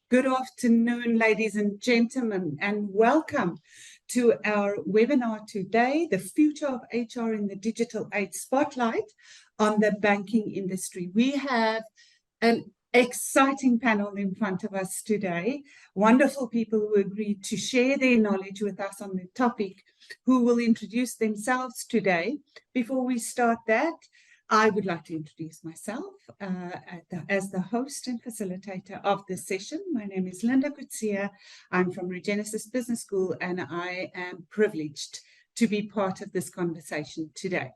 Good afternoon, ladies and gentlemen, and welcome to our webinar today, The Future of HR in the Digital Age Spotlight on the Banking Industry. We have an exciting panel in front of us today, wonderful people who agreed to share their knowledge with us on the topic, who will introduce themselves today. Before we start that, I would like to introduce myself as the host and facilitator of this session. My name is Linda Kutsia. I'm from Regenesis Business School, and I am privileged to be part of this conversation today.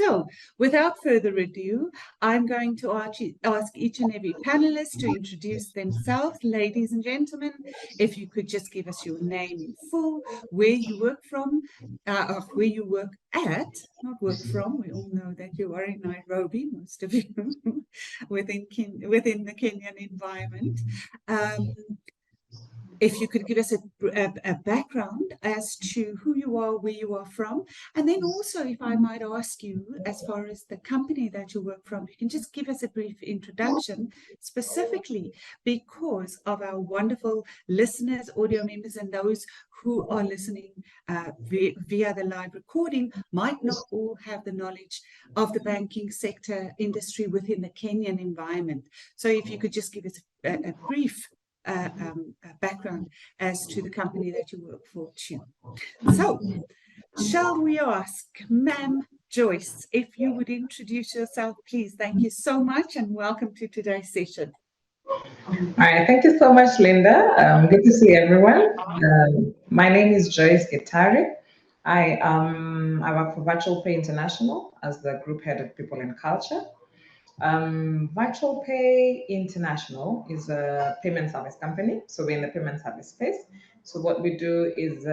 So, without further ado, I'm going to ask each and every panelist to introduce themselves. Ladies and gentlemen, if you could just give us your name in full, where you work from, or where you work at, not work from. We all know that you are in Nairobi, most of you, within the Kenyan environment. If you could give us a background as to who you are, where you are from, and then also, if I might ask you, as far as the company that you work from, you can just give us a brief introduction, specifically because of our wonderful listeners, audio members, and those who are listening via the live recording might not all have the knowledge of the banking sector industry within the Kenyan environment. So if you could just give us a brief background as to the company that you work for too. So, shall we ask Ma'am Joyce, if you would introduce yourself, please. Thank you so much and welcome to today's session. All right, thank you so much, Linda. Good to see everyone. My name is Joyce Gitari. I work for Virtual Pay International as the Group Head of People and Culture. Virtual Pay International is a payment service company. So we're in the payment service space. So what we do is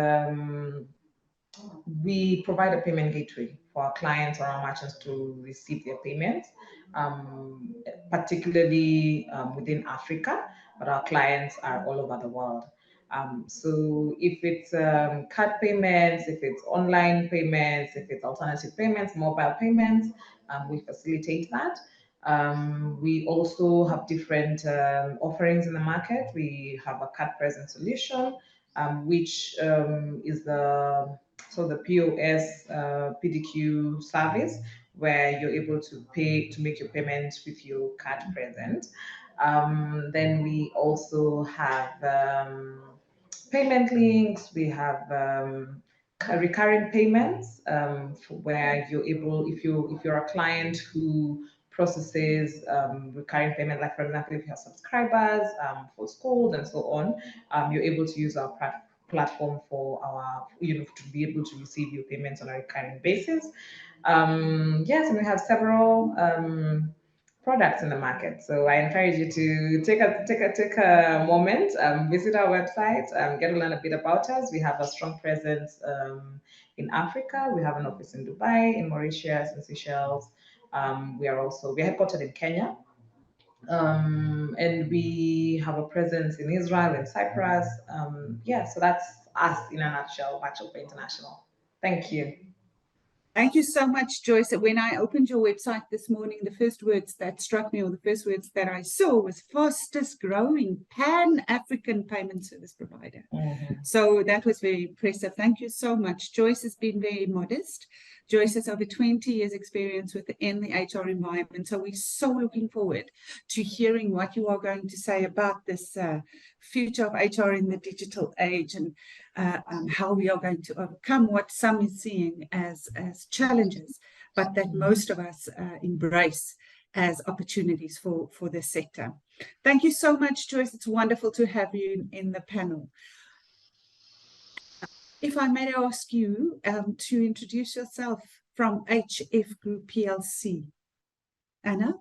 we provide a payment gateway for our clients or our merchants to receive their payments, particularly within Africa, but our clients are all over the world. So if it's card payments, if it's online payments, if it's alternative payments, mobile payments, we facilitate that. We also have different offerings in the market. We have a card present solution, which is the POS PDQ service, where you're able to make your payments with your card present. Then we also have payment links. We have recurring payments, where you're able, if you're a client who processes recurring payment, like for example, if you have subscribers for schools and so on, you're able to use our platform for our, to be able to receive your payments on a recurring basis. Yes, and we have several products in the market. So I encourage you to take a moment, visit our website, get to learn a bit about us. We have a strong presence in Africa. We have an office in Dubai, in Mauritius, and Seychelles. We're headquartered in Kenya. And we have a presence in Israel and Cyprus. So that's us in a nutshell, Virtual Pay International. Thank you. Thank you so much, Joyce. When I opened your website this morning, the first words that struck me, or the first words that I saw, was fastest growing Pan-African payment service provider. Mm-hmm. So that was very impressive. Thank you so much. Joyce has been very modest. Joyce has over 20 years experience within the HR environment. So we're so looking forward to hearing what you are going to say about this future of HR in the digital age, and how we are going to overcome what some is seeing as challenges, but that most of us embrace as opportunities for this sector. Thank you so much, Joyce. It's wonderful to have you in the panel. If I may ask you to introduce yourself from HF Group PLC. Anna?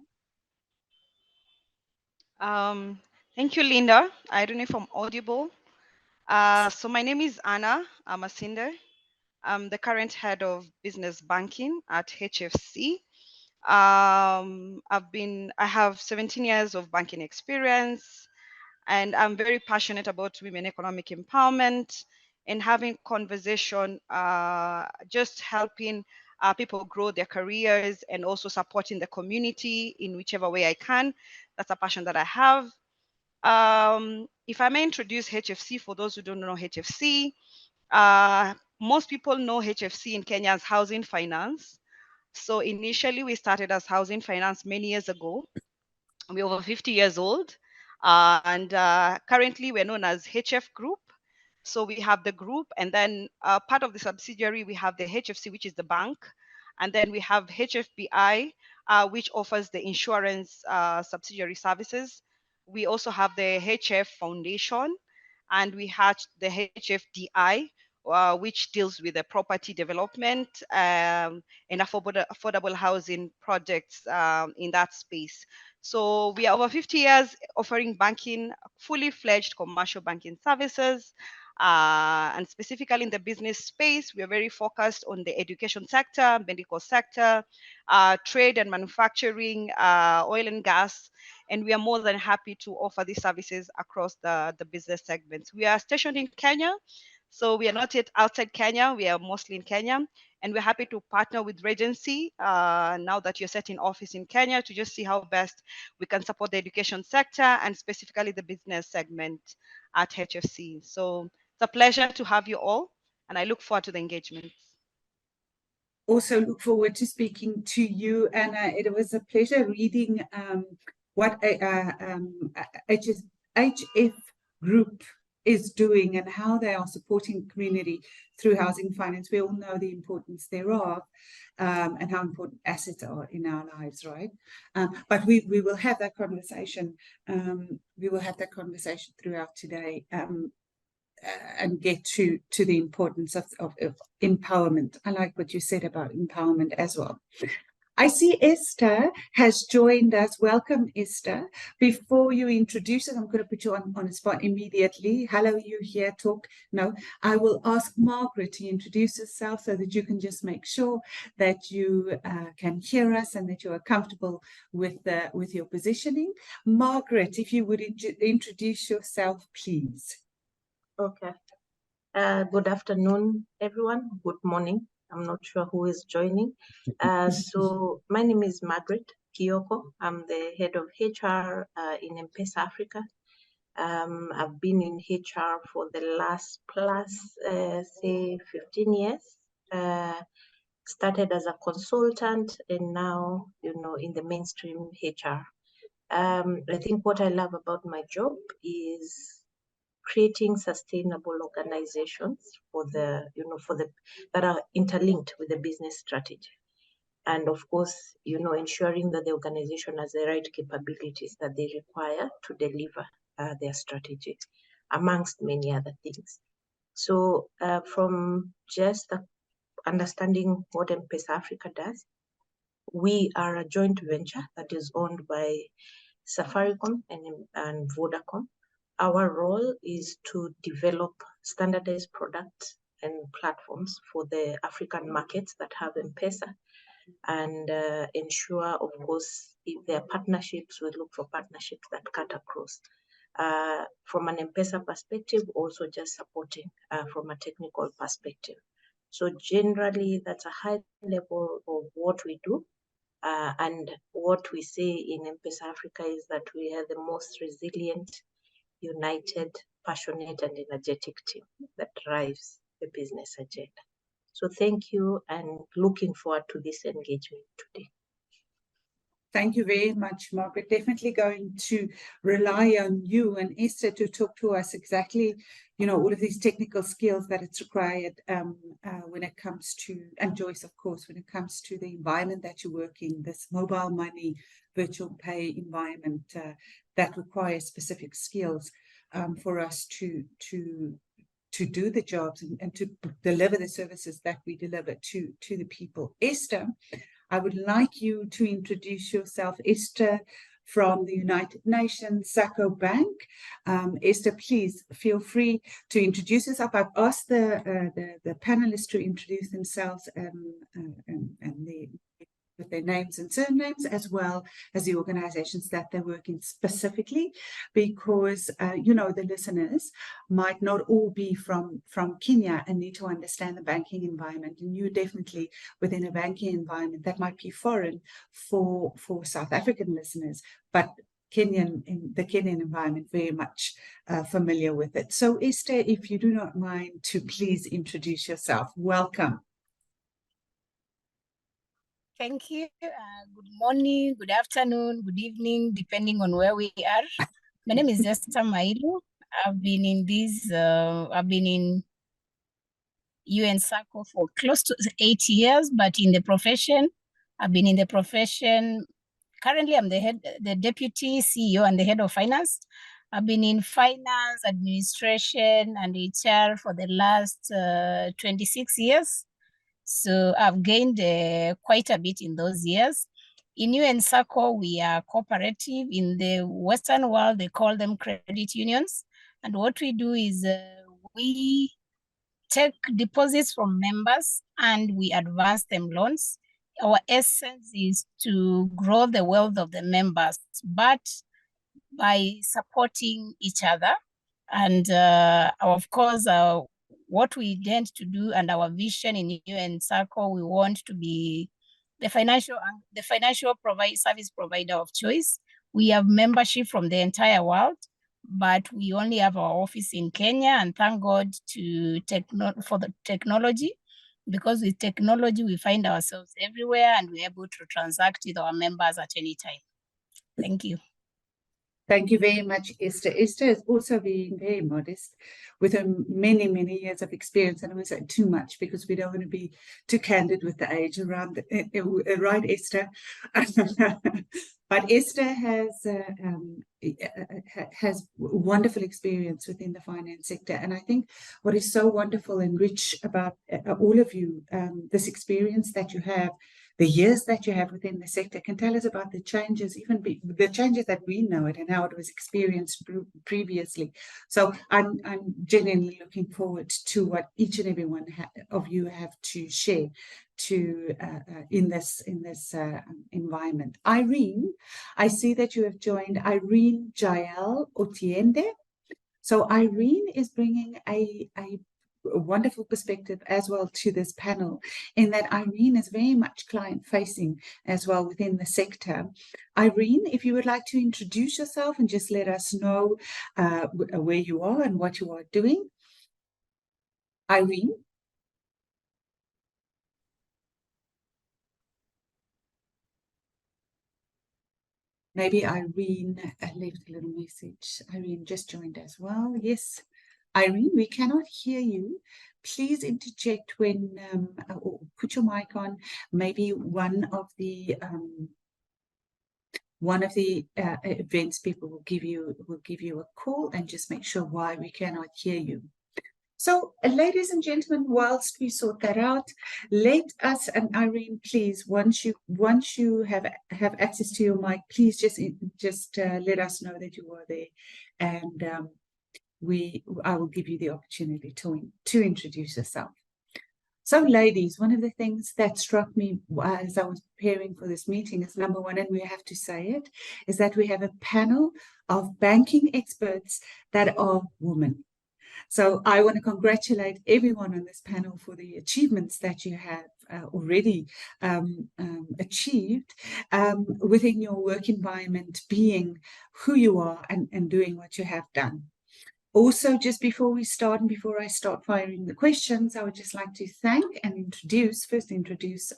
Thank you, Linda. I don't know if I'm audible. So my name is Anna Amasinde. I'm the current head of business banking at HFC. I have 17 years of banking experience, and I'm very passionate about women economic empowerment and having conversation, just helping people grow their careers and also supporting the community in whichever way I can. That's a passion that I have. If I may introduce HFC for those who don't know HFC, most people know HFC in Kenya as Housing Finance. So initially we started as Housing Finance many years ago. We're over 50 years old. And currently we're known as HF Group. So we have the group, and then part of the subsidiary, we have the HFC, which is the bank. And then we have HFBI, which offers the insurance subsidiary services. We also have the HF Foundation, and we have the HFDI, which deals with the property development and affordable housing projects in that space. So we are over 50 years offering banking, fully fledged commercial banking services. And specifically in the business space, we are very focused on the education sector, medical sector, trade and manufacturing, oil and gas, and we are more than happy to offer these services across the business segments. We are stationed in Kenya, so we are not yet outside Kenya. We are mostly in Kenya, and we're happy to partner with Regency now that you're set in office in Kenya to just see how best we can support the education sector and specifically the business segment at HFC. So it's a pleasure to have you all, and I look forward to the engagement. Also look forward to speaking to you, Anna. It was a pleasure reading what HF Group is doing and how they are supporting the community through housing finance. We all know the importance thereof and how important assets are in our lives, right? But we will have that conversation. We will have that conversation throughout today. And get to the importance of empowerment. I like what you said about empowerment as well. I see Esther has joined us. Welcome, Esther. Before you introduce us, I'm going to put you on the spot immediately. Hello, you here, talk. No, I will ask Margaret to introduce herself so that you can just make sure that you can hear us and that you are comfortable with your positioning. Margaret, if you would introduce yourself, please. Okay. Good afternoon, everyone. Good morning. I'm not sure who is joining. So my name is Margaret Kioko. I'm the head of HR in M-Pesa Africa. I've been in HR for the last say 15 years. Started as a consultant and now, in the mainstream HR. I think what I love about my job is creating sustainable organizations that are interlinked with the business strategy. And of course, ensuring that the organization has the right capabilities that they require to deliver their strategy, amongst many other things. So from just understanding what M-Pesa Africa does, we are a joint venture that is owned by Safaricom and Vodacom. Our role is to develop standardized products and platforms for the African markets that have M-Pesa and ensure, of course, if there are partnerships, we look for partnerships that cut across. From an M-Pesa perspective, also just supporting from a technical perspective. So generally, that's a high level of what we do. And what we say in M-Pesa Africa is that we are the most resilient, united, passionate, and energetic team that drives the business agenda. So thank you and looking forward to this engagement today. Thank you very much, Margaret. Definitely going to rely on you and Esther to talk to us exactly, all of these technical skills that it's required when it comes to, and Joyce, of course, when it comes to the environment that you work in, this mobile money, virtual pay environment that requires specific skills for us to do the jobs and to deliver the services that we deliver to the people. Esther, I would like you to introduce yourself. Esther from the United Nations, Sacco Bank. Esther, please feel free to introduce yourself. I've asked the panelists to introduce themselves with their names and surnames, as well as the organizations that they work in specifically, because, the listeners might not all be from Kenya and need to understand the banking environment. And you definitely within a banking environment that might be foreign for South African listeners, but the Kenyan environment very much familiar with it. So Esther, if you do not mind to please introduce yourself. Welcome. Thank you. Good morning, good afternoon, good evening, depending on where we are. My name is Esther Mailu. I've been in UN Circle for close to 8 years, but in the profession, I've been in the profession. Currently, I'm the deputy CEO and the head of finance. I've been in finance, administration, and HR for the last 26 years. So I've gained quite a bit in those years. In UN Circle, we are cooperative. In the Western world, they call them credit unions. And what we do is we take deposits from members and we advance them loans. Our essence is to grow the wealth of the members, but by supporting each other. And of course, what we intend to do and our vision in UN Circle, we want to be the financial service provider of choice. We have membership from the entire world, but we only have our office in Kenya, and thank God for the technology, because with technology, we find ourselves everywhere and we're able to transact with our members at any time. Thank you. Thank you very much, Esther. Esther is also being very modest with her many, many years of experience. And I won't say too much because we don't want to be too candid with the age around, right, Esther? But Esther has wonderful experience within the finance sector. And I think what is so wonderful and rich about all of you, this experience that you have, the years that you have within the sector, can tell us about the changes, the changes that we know it and how it was experienced previously. So I'm genuinely looking forward to what each and every one of you have to share in this environment. Irene, I see that you have joined. Irene Jael Otiende. So Irene is bringing a wonderful perspective as well to this panel, in that Irene is very much client facing as well within the sector. Irene, if you would like to introduce yourself and just let us know where you are and what you are doing. Irene. Maybe Irene left a little message. Irene just joined as well. Yes. Irene, we cannot hear you. Please interject when, or put your mic on. Maybe one of the events people will give you a call and just make sure why we cannot hear you. So, ladies and gentlemen, whilst we sort that out, let us, and Irene, please, once you have access to your mic, please just let us know that you are there, and I will give you the opportunity to introduce yourself. So, ladies, one of the things that struck me as I was preparing for this meeting is, number one, and we have to say it, is that we have a panel of banking experts that are women. So I want to congratulate everyone on this panel for the achievements that you have already achieved within your work environment, being who you are and doing what you have done. Also, just before we start and before I start firing the questions, I would just like to thank and introduce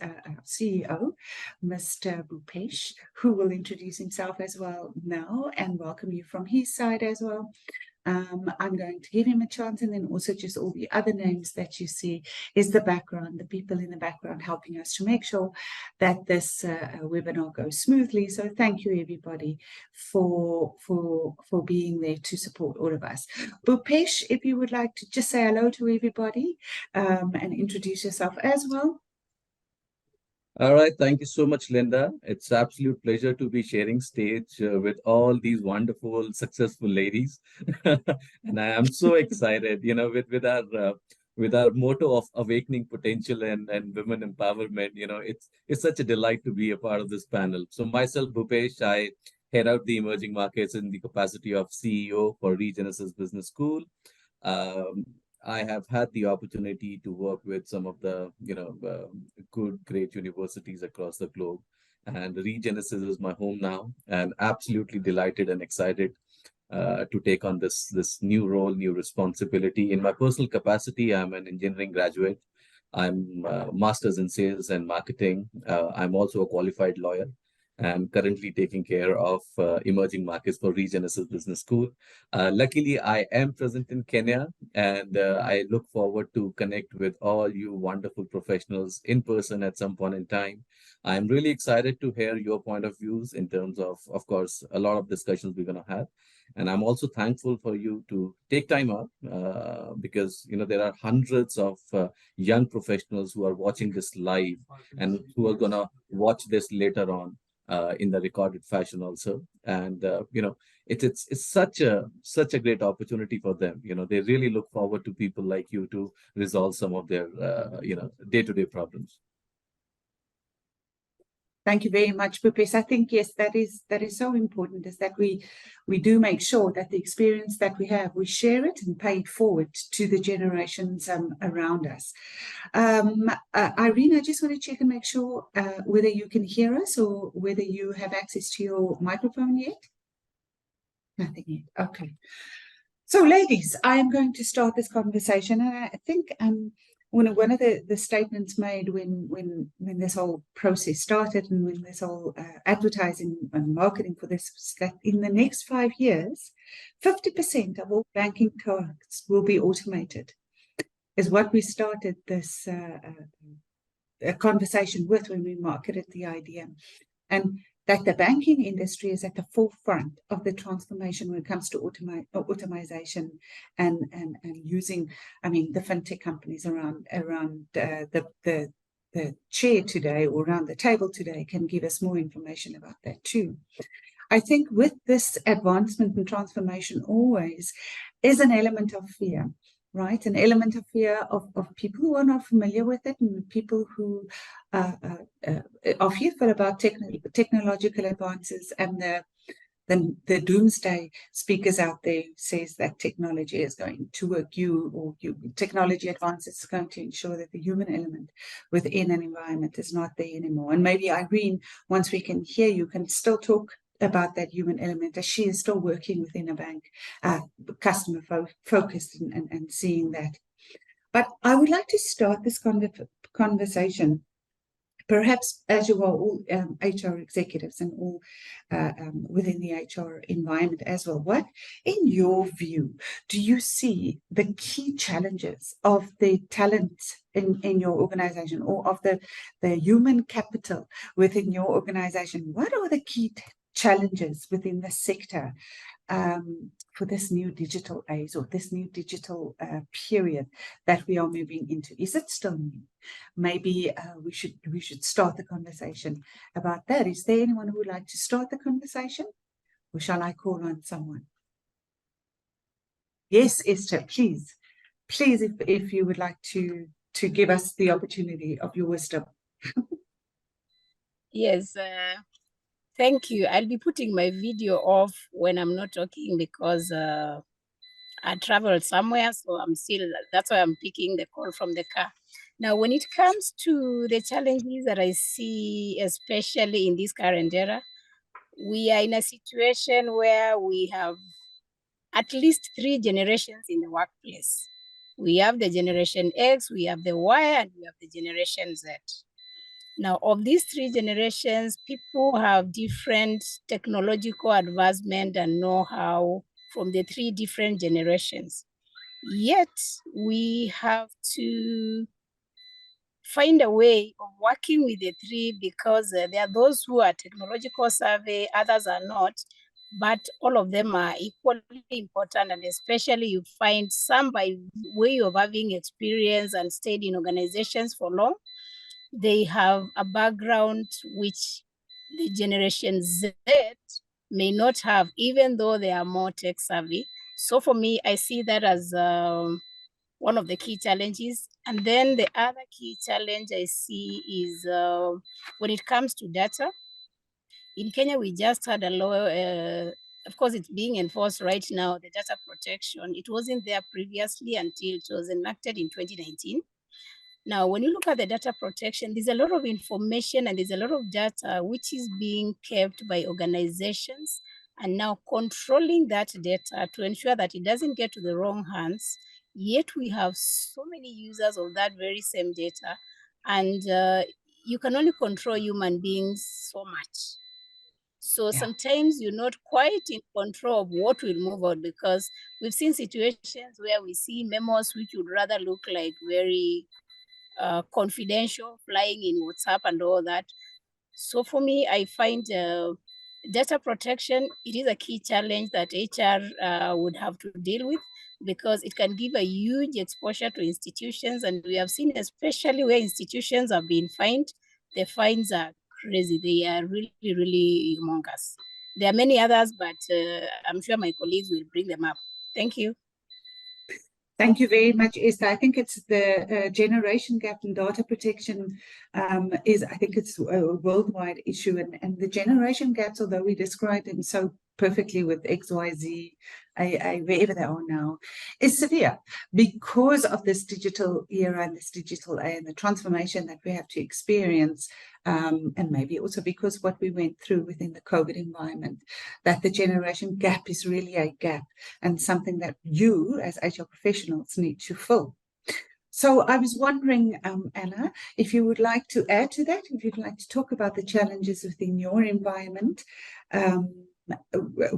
our CEO, Mr. Bhupesh, who will introduce himself as well now and welcome you from his side as well. I'm going to give him a chance, and then also just all the other names that you see is the background, the people in the background helping us to make sure that this webinar goes smoothly. So thank you everybody for being there to support all of us. Bhupesh, if you would like to just say hello to everybody and introduce yourself as well. All right. Thank you so much, Linda. It's an absolute pleasure to be sharing stage with all these wonderful, successful ladies. And I am so excited, with our motto of awakening potential and women empowerment. It's such a delight to be a part of this panel. So myself, Bhupesh, I head out the emerging markets in the capacity of CEO for Regenesis Business School. I have had the opportunity to work with some of the, great universities across the globe. and Regenesis is my home now, and absolutely delighted and excited to take on this new role, new responsibility. In my personal capacity, I'm an engineering graduate. I'm master's in sales and marketing. I'm also a qualified lawyer and currently taking care of emerging markets for Regenesis Business School. Luckily, I am present in Kenya, and I look forward to connect with all you wonderful professionals in person at some point in time. I'm really excited to hear your point of views in terms of course, a lot of discussions we're going to have. And I'm also thankful for you to take time out because there are hundreds of young professionals who are watching this live and who are gonna watch this later on in the recorded fashion also. And it's such a great opportunity for them. They really look forward to people like you to resolve some of their day-to-day problems. Thank you very much, Bhupesh. I think, yes, that is so important, is that we do make sure that the experience that we have, we share it and pay it forward to the generations around us. Irene, I just want to check and make sure whether you can hear us or whether you have access to your microphone yet. Nothing yet. Okay. So, ladies, I am going to start this conversation, and I think one of the statements made when this whole process started and when this whole advertising and marketing for this was that in the next 5 years, 50% of all banking tasks will be automated, is what we started this conversation with when we marketed the idea. And that the banking industry is at the forefront of the transformation when it comes to automation and using, the fintech companies around the chair today or around the table today can give us more information about that too. I think with this advancement and transformation always is an element of fear. Right, an element of fear of people who are not familiar with it, and people who are fearful about technological advances, and the doomsday speakers out there who says that technology is going to work technology advances is going to ensure that the human element within an environment is not there anymore. And maybe Irene, once we can hear you, can still talk about that human element, as she is still working within a bank, customer focused and seeing that. But I would like to start this conversation, perhaps as you are all HR executives and all within the HR environment as well. What, in your view, do you see the key challenges of the talent in your organization, or of the human capital within your organization? What are the key challenges within the sector for this new digital age, or this new digital period that we are moving into? Is it still new? Maybe we should start the conversation about that. Is there anyone who would like to start the conversation, or shall I call on someone? Yes, Esther, please, if you would like to give us the opportunity of your wisdom. Yes. Thank you. I'll be putting my video off when I'm not talking because I traveled somewhere, so that's why I'm picking the call from the car. Now, when it comes to the challenges that I see, especially in this current era, we are in a situation where we have at least 3 generations in the workplace. We have the Generation X, we have the Y, and we have the Generation Z. Now, of these 3 generations, people have different technological advancement and know-how from the 3 different generations. Yet, we have to find a way of working with the 3, because there are those who are technological savvy, others are not, but all of them are equally important. And especially you find some, by way of having experience and stayed in organizations for long, they have a background which the Generation Z may not have, even though they are more tech savvy. So for me, I see that as one of the key challenges. And then the other key challenge I see is when it comes to data. In Kenya, we just had a law, of course, it's being enforced right now, the data protection. It wasn't there previously until it was enacted in 2019. Now, when you look at the data protection, there's a lot of information and there's a lot of data which is being kept by organizations, and now controlling that data to ensure that it doesn't get to the wrong hands. Yet we have so many users of that very same data, and you can only control human beings so much. So sometimes you're not quite in control of what will move out, because we've seen situations where we see memos which would rather look like very confidential, flying in WhatsApp and all that. So for me, I find data protection, it is a key challenge that HR would have to deal with, because it can give a huge exposure to institutions. And we have seen, especially where institutions have been fined, the fines are crazy. They are really, really humongous. There are many others, but I'm sure my colleagues will bring them up. Thank you. Thank you very much, Esther. I think it's the generation gap in data protection I think it's a worldwide issue. And the generation gaps, although we describe them so perfectly with X, Y, Z, AA, wherever they are now, is severe because of this digital era and this digital age and the transformation that we have to experience. And maybe also because what we went through within the COVID environment, that the generation gap is really a gap and something that you as HR professionals need to fill. So I was wondering, Anna, if you would like to add to that, if you'd like to talk about the challenges within your environment,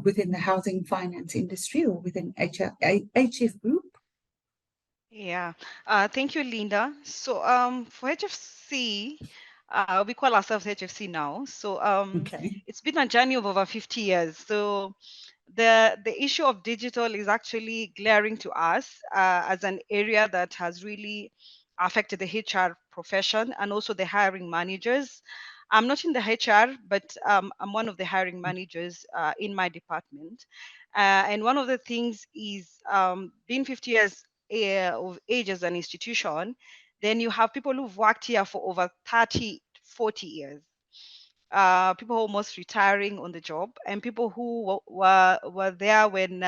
within the housing finance industry or within HF Group. Yeah, thank you, Linda. So for HFC, we call ourselves HFC now. So Okay. it's been a journey of over 50 years. So the issue of digital is actually glaring to us as an area that has really affected the HR profession and also the hiring managers. I'm not in the HR, but I'm one of the hiring managers in my department. And one of the things is being 50 years of age as an institution, then you have people who've worked here for over 30, 40 years. People almost retiring on the job, and people who were there when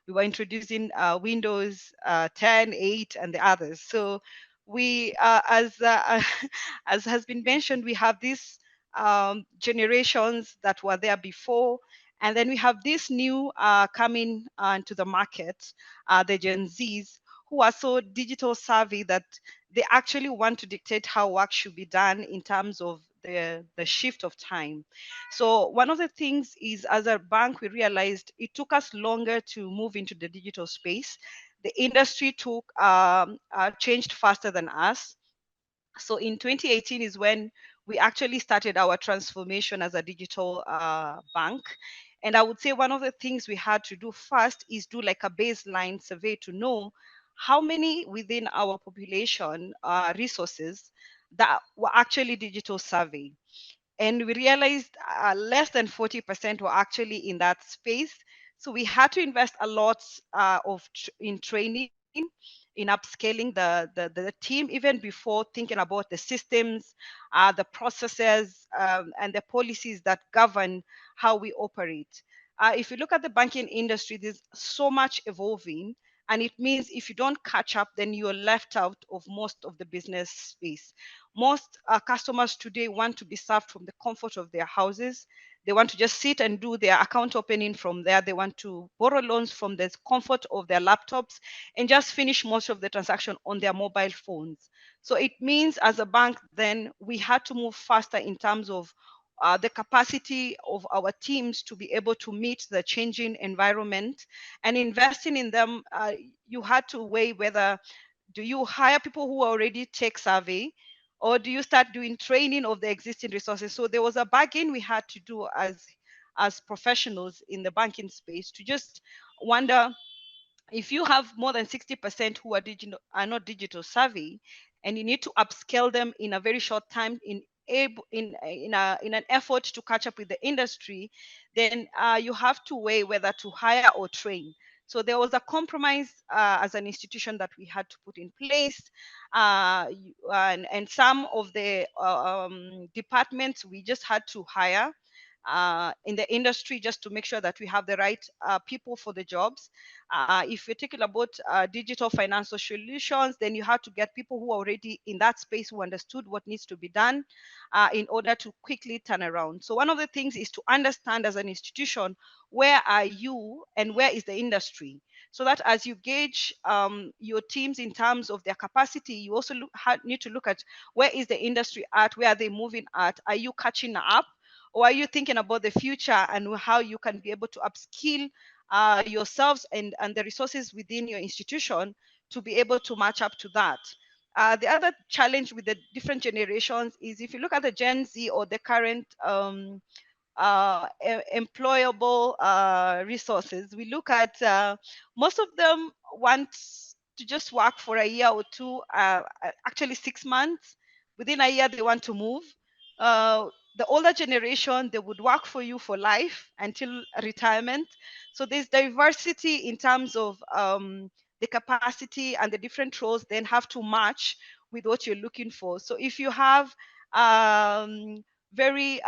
we were introducing Windows 10, 8, and the others. So we, as has been mentioned, we have these generations that were there before, and then we have this new coming into the market, the Gen Zs, who are so digital savvy that they actually want to dictate how work should be done in terms of the shift of time. So one of the things is, as a bank, we realized it took us longer to move into the digital space. The industry changed faster than us. So in 2018 is when we actually started our transformation as a digital bank. And I would say one of the things we had to do first is do like a baseline survey to know how many within our population resources that were actually digital savvy. And we realized less than 40% were actually in that space. So we had to invest a lot in training, in upscaling the team, even before thinking about the systems, the processes, and the policies that govern how we operate. If you look at the banking industry, there's so much evolving. And it means if you don't catch up, then you're left out of most of the business space. Most customers today want to be served from the comfort of their houses. They want to just sit and do their account opening from there. They want to borrow loans from the comfort of their laptops and just finish most of the transaction on their mobile phones. So it means as a bank, then we had to move faster in terms of the capacity of our teams to be able to meet the changing environment, and investing in them. You had to weigh whether do you hire people who are already tech savvy, or do you start doing training of the existing resources? So there was a bargain we had to do as professionals in the banking space to just wonder, if you have more than 60% who are not digital savvy, and you need to upscale them in a very short time in an effort to catch up with the industry, then you have to weigh whether to hire or train. So there was a compromise as an institution that we had to put in place, and some of the departments we just had to hire. in the industry, just to make sure that we have the right people for the jobs. If you're talking about digital financial solutions, then you have to get people who are already in that space, who understood what needs to be done in order to quickly turn around. So one of the things is to understand as an institution, where are you and where is the industry? So that as you gauge your teams in terms of their capacity, you also need to look at where is the industry at, where are they moving at, are you catching up? Or are you thinking about the future and how you can be able to upskill yourselves and the resources within your institution to be able to match up to that? The other challenge with the different generations is, if you look at the Gen Z or the current employable resources, we look at most of them want to just work for a year or two, actually 6 months. Within a year, they want to move. The older generation, they would work for you for life until retirement. So there's diversity in terms of the capacity, and the different roles then have to match with what you're looking for. So if you have very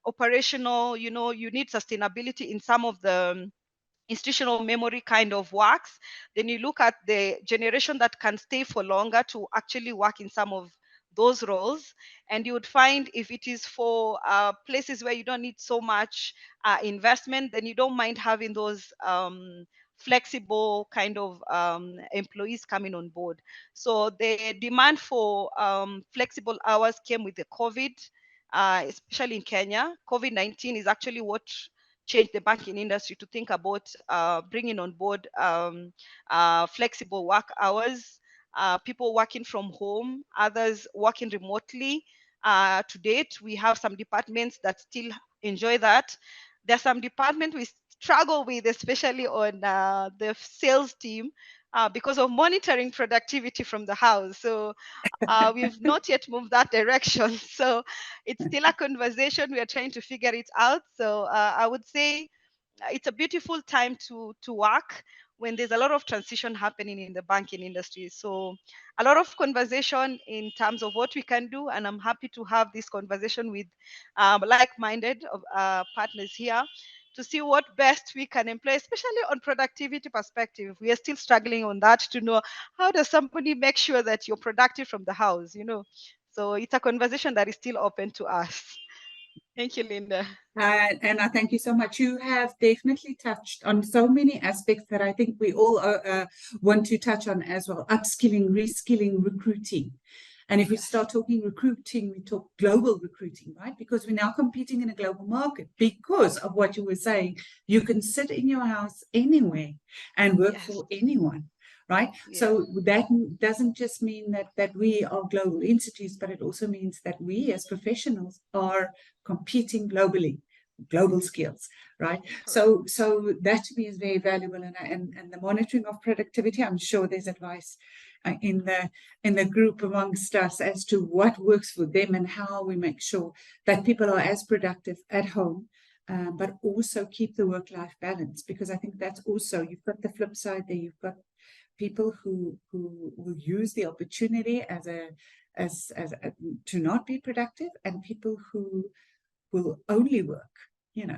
operational, you need sustainability in some of the institutional memory kind of works, then you look at the generation that can stay for longer to actually work in some of those roles. And you would find, if it is for places where you don't need so much investment, then you don't mind having those flexible kind of employees coming on board. So the demand for flexible hours came with the COVID, especially in Kenya. COVID-19 is actually what changed the banking industry to think about bringing on board flexible work hours, people working from home, others working remotely. To date, we have some departments that still enjoy that. There are some departments we struggle with, especially on the sales team, because of monitoring productivity from the house. So we've not yet moved that direction. So it's still a conversation. We are trying to figure it out. So I would say it's a beautiful time to work when there's a lot of transition happening in the banking industry. So a lot of conversation in terms of what we can do, and I'm happy to have this conversation with like-minded partners here to see what best we can employ, especially on productivity perspective. We are still struggling on that, to know how does somebody make sure that you're productive from the house, So it's a conversation that is still open to us. Thank you, Linda. And I thank you so much. You have definitely touched on so many aspects that I think we all want to touch on as well. Upskilling, reskilling, recruiting. And if we start talking recruiting, we talk global recruiting, right? Because we're now competing in a global market. Because of what you were saying, you can sit in your house anywhere and work for anyone. Right. Yeah. So that doesn't just mean that we are global entities, but it also means that we as professionals are competing globally, global skills, right? So that to me is very valuable, and the monitoring of productivity. I'm sure there's advice in the group amongst us as to what works for them and how we make sure that people are as productive at home. But also keep the work-life balance, because I think that's also, you've got the flip side there. You've got people who will use the opportunity to not be productive, and people who will only work,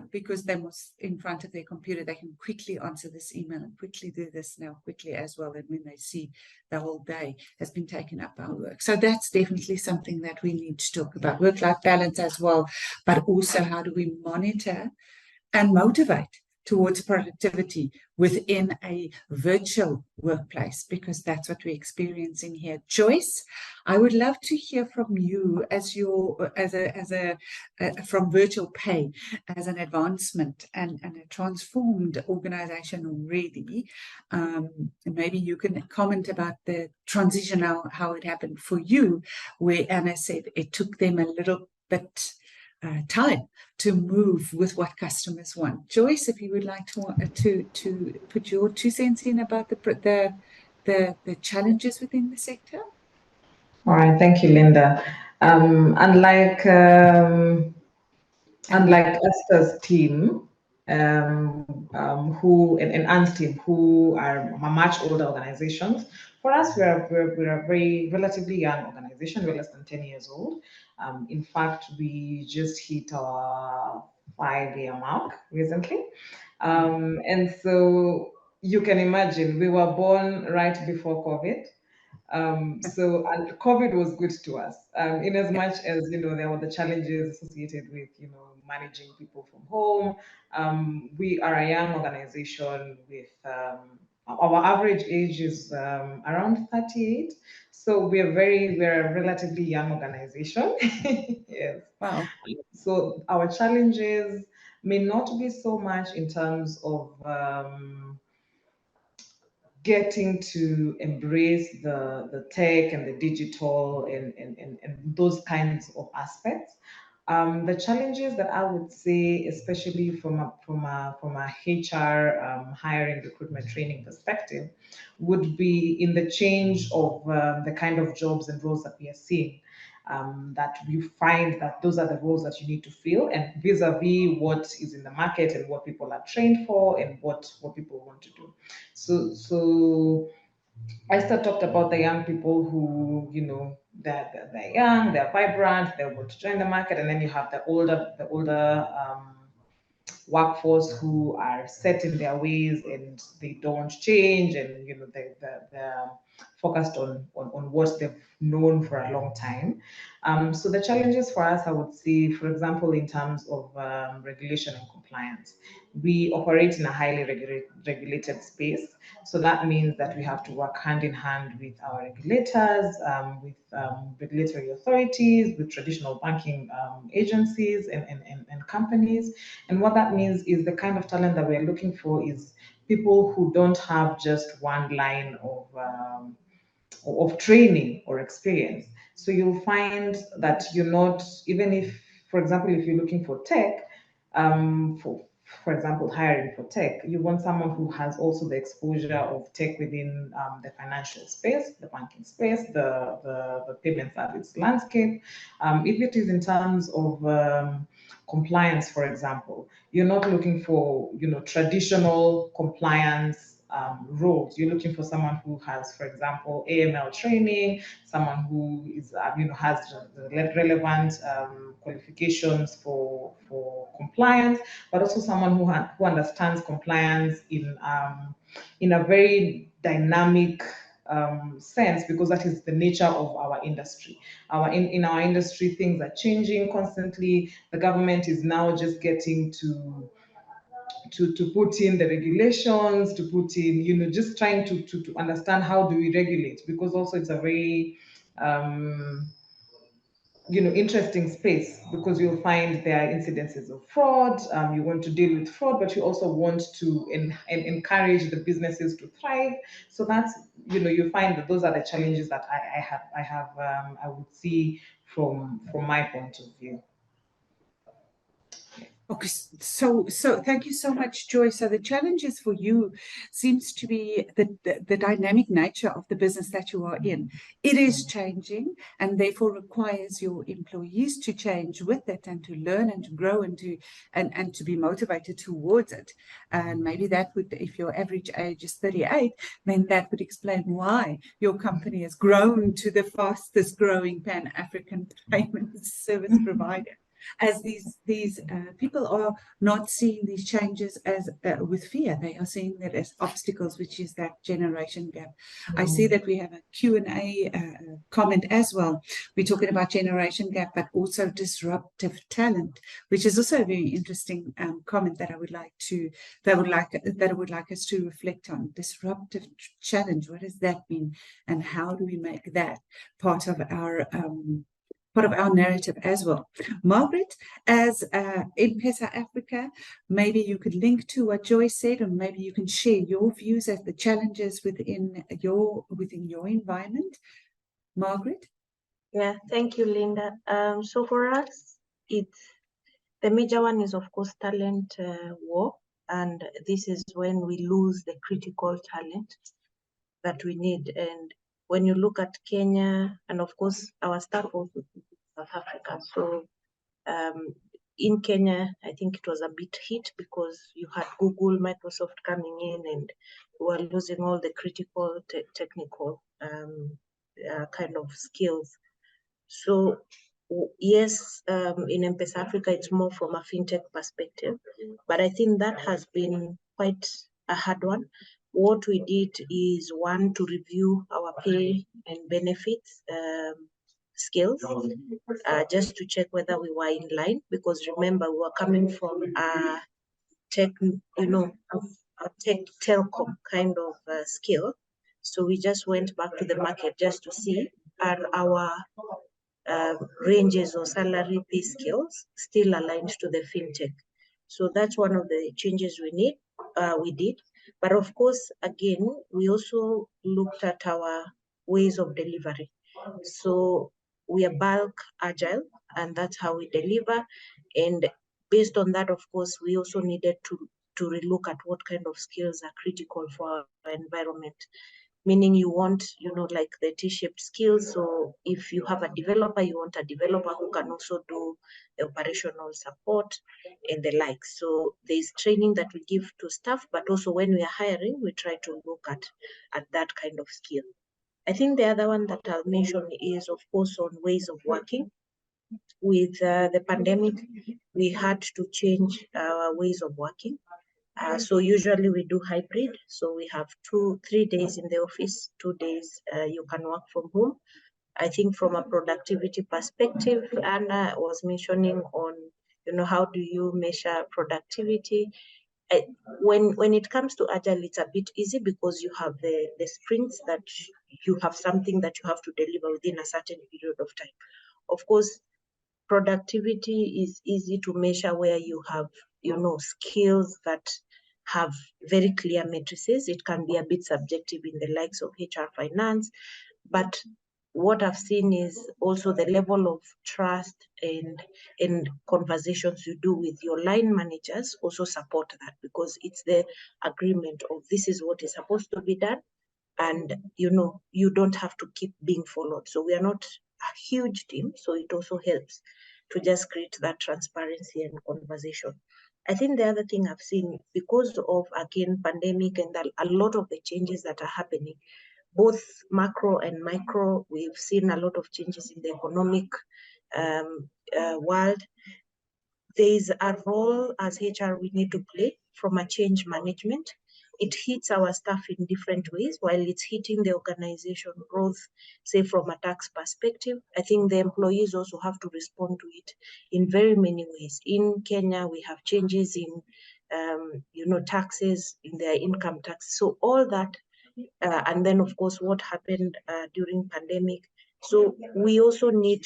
because they're in front of their computer. They can quickly answer this email and quickly do this now quickly as well. And when they see the whole day has been taken up by work. So that's definitely something that we need to talk about, work-life balance as well, but also how do we monitor and motivate towards productivity within a virtual workplace, because that's what we're experiencing here. Joyce, I would love to hear from you from Virtual Pay as an advancement and a transformed organization already. Maybe you can comment about the transition, how it happened for you, where Anna said it took them a little bit time to move with what customers want. Joyce, if you would like to put your 2 cents in about the challenges within the sector. All right, thank you, Linda. Unlike Esther's team, and Anne's team, who are much older organizations, for us, we're a very relatively young organization. We're less than 10 years old. In fact, we just hit our 5-year mark recently. And so you can imagine we were born right before COVID. So and COVID was good to us, in as much as there were the challenges associated with managing people from home. We are a young organization with our average age is around 38, so we're a relatively young organization. Yes. Wow. So our challenges may not be so much in terms of getting to embrace the tech and the digital and those kinds of aspects. The challenges that I would say, especially from a HR hiring, recruitment, training perspective, would be in the change of the kind of jobs and roles that we are seeing. That you find that those are the roles that you need to fill, and vis-a-vis what is in the market and what people are trained for and what people want to do. So Esther talked about the young people who, they're young, they're vibrant, they want to join the market, and then you have the older workforce who are set in their ways and they don't change, and they're focused on what they've known for a long time. So the challenges for us, I would say, for example, in terms of regulation and compliance, we operate in a highly regulated space. So that means that we have to work hand in hand with our regulators, with regulatory authorities, with traditional banking agencies and companies. And what that means is the kind of talent that we're looking for is people who don't have just one line of training or experience. So you'll find that you're not, even if, for example, if you're looking for tech, for example, hiring for tech, you want someone who has also the exposure of tech within the financial space, the banking space, the payment service landscape. If it is in terms of compliance, for example, you're not looking for traditional compliance roles. You're looking for someone who has, for example, AML training, someone who is has the relevant qualifications for compliance, but also someone who understands compliance in a very dynamic sense, because that is the nature of our industry. In our industry, things are changing constantly. The government is now just getting to put in the regulations, to put in, just trying to understand how do we regulate, because also it's a very interesting space, because you'll find there are incidences of fraud. You want to deal with fraud, but you also want to encourage the businesses to thrive. So that's, you find that those are the challenges that I would see from my point of view. Okay, so thank you so much, Joy. So the challenges for you seems to be the dynamic nature of the business that you are in. It is changing, and therefore requires your employees to change with it and to learn and to grow and to be motivated towards it. And maybe that would, if your average age is 38, then that would explain why your company has grown to the fastest growing Pan-African payment service provider. As these people are not seeing these changes as with fear, they are seeing that as obstacles, which is that generation gap. I see that we have a Q&A comment as well. We're talking about generation gap, but also disruptive talent, which is also a very interesting comment that I would like us to reflect on. Disruptive challenge. What does that mean, and how do we make that part of our narrative as well? Margaret, as M-Pesa Africa, maybe you could link to what Joy said, or maybe you can share your views as the challenges within your environment. Margaret? Yeah, thank you, Linda. So for us, the major one is, of course, talent war. And this is when we lose the critical talent that we need. And when you look at Kenya, and of course, our staff also South Africa. So in Kenya, I think it was a bit hit because you had Google, Microsoft coming in, and we were losing all the critical technical kind of skills. So yes, in M-Pesa Africa, it's more from a fintech perspective, but I think that has been quite a hard one. What we did is, one, to review our pay and benefits skills, just to check whether we were in line, because remember, we were coming from a tech, a tech telecom kind of skill. So we just went back to the market just to see, are our ranges or salary pay scales still aligned to the fintech. So that's one of the changes we did. But of course, again, we also looked at our ways of delivery. So we are bulk agile, and that's how we deliver. And based on that, of course, we also needed to relook at what kind of skills are critical for our environment. Meaning you want, like the T-shaped skills. So if you have a developer, you want a developer who can also do the operational support and the like. So there's training that we give to staff, but also when we are hiring, we try to look at that kind of skill. I think the other one that I'll mention is, of course, on ways of working. With the pandemic, we had to change our ways of working. So usually we do hybrid. So we have 3 days in the office, 2 days you can work from home. I think from a productivity perspective, Anna was mentioning on, how do you measure productivity? When it comes to Agile, it's a bit easy because you have the sprints that you have something that you have to deliver within a certain period of time. Of course, productivity is easy to measure where you have, skills that have very clear matrices. It can be a bit subjective in the likes of HR, finance, but what I've seen is also the level of trust and conversations you do with your line managers also support that, because it's the agreement of this is what is supposed to be done, and you don't have to keep being followed. So we are not a huge team, so it also helps to just create that transparency and conversation. I think the other thing I've seen, because of, again, pandemic and a lot of the changes that are happening, both macro and micro, we've seen a lot of changes in the economic world. There is a role as HR we need to play from a change management. It hits our staff in different ways. While it's hitting the organization growth, say from a tax perspective, I think the employees also have to respond to it in very many ways. In Kenya, we have changes in, taxes, in their income tax. So all that, and then of course what happened during pandemic. So we also need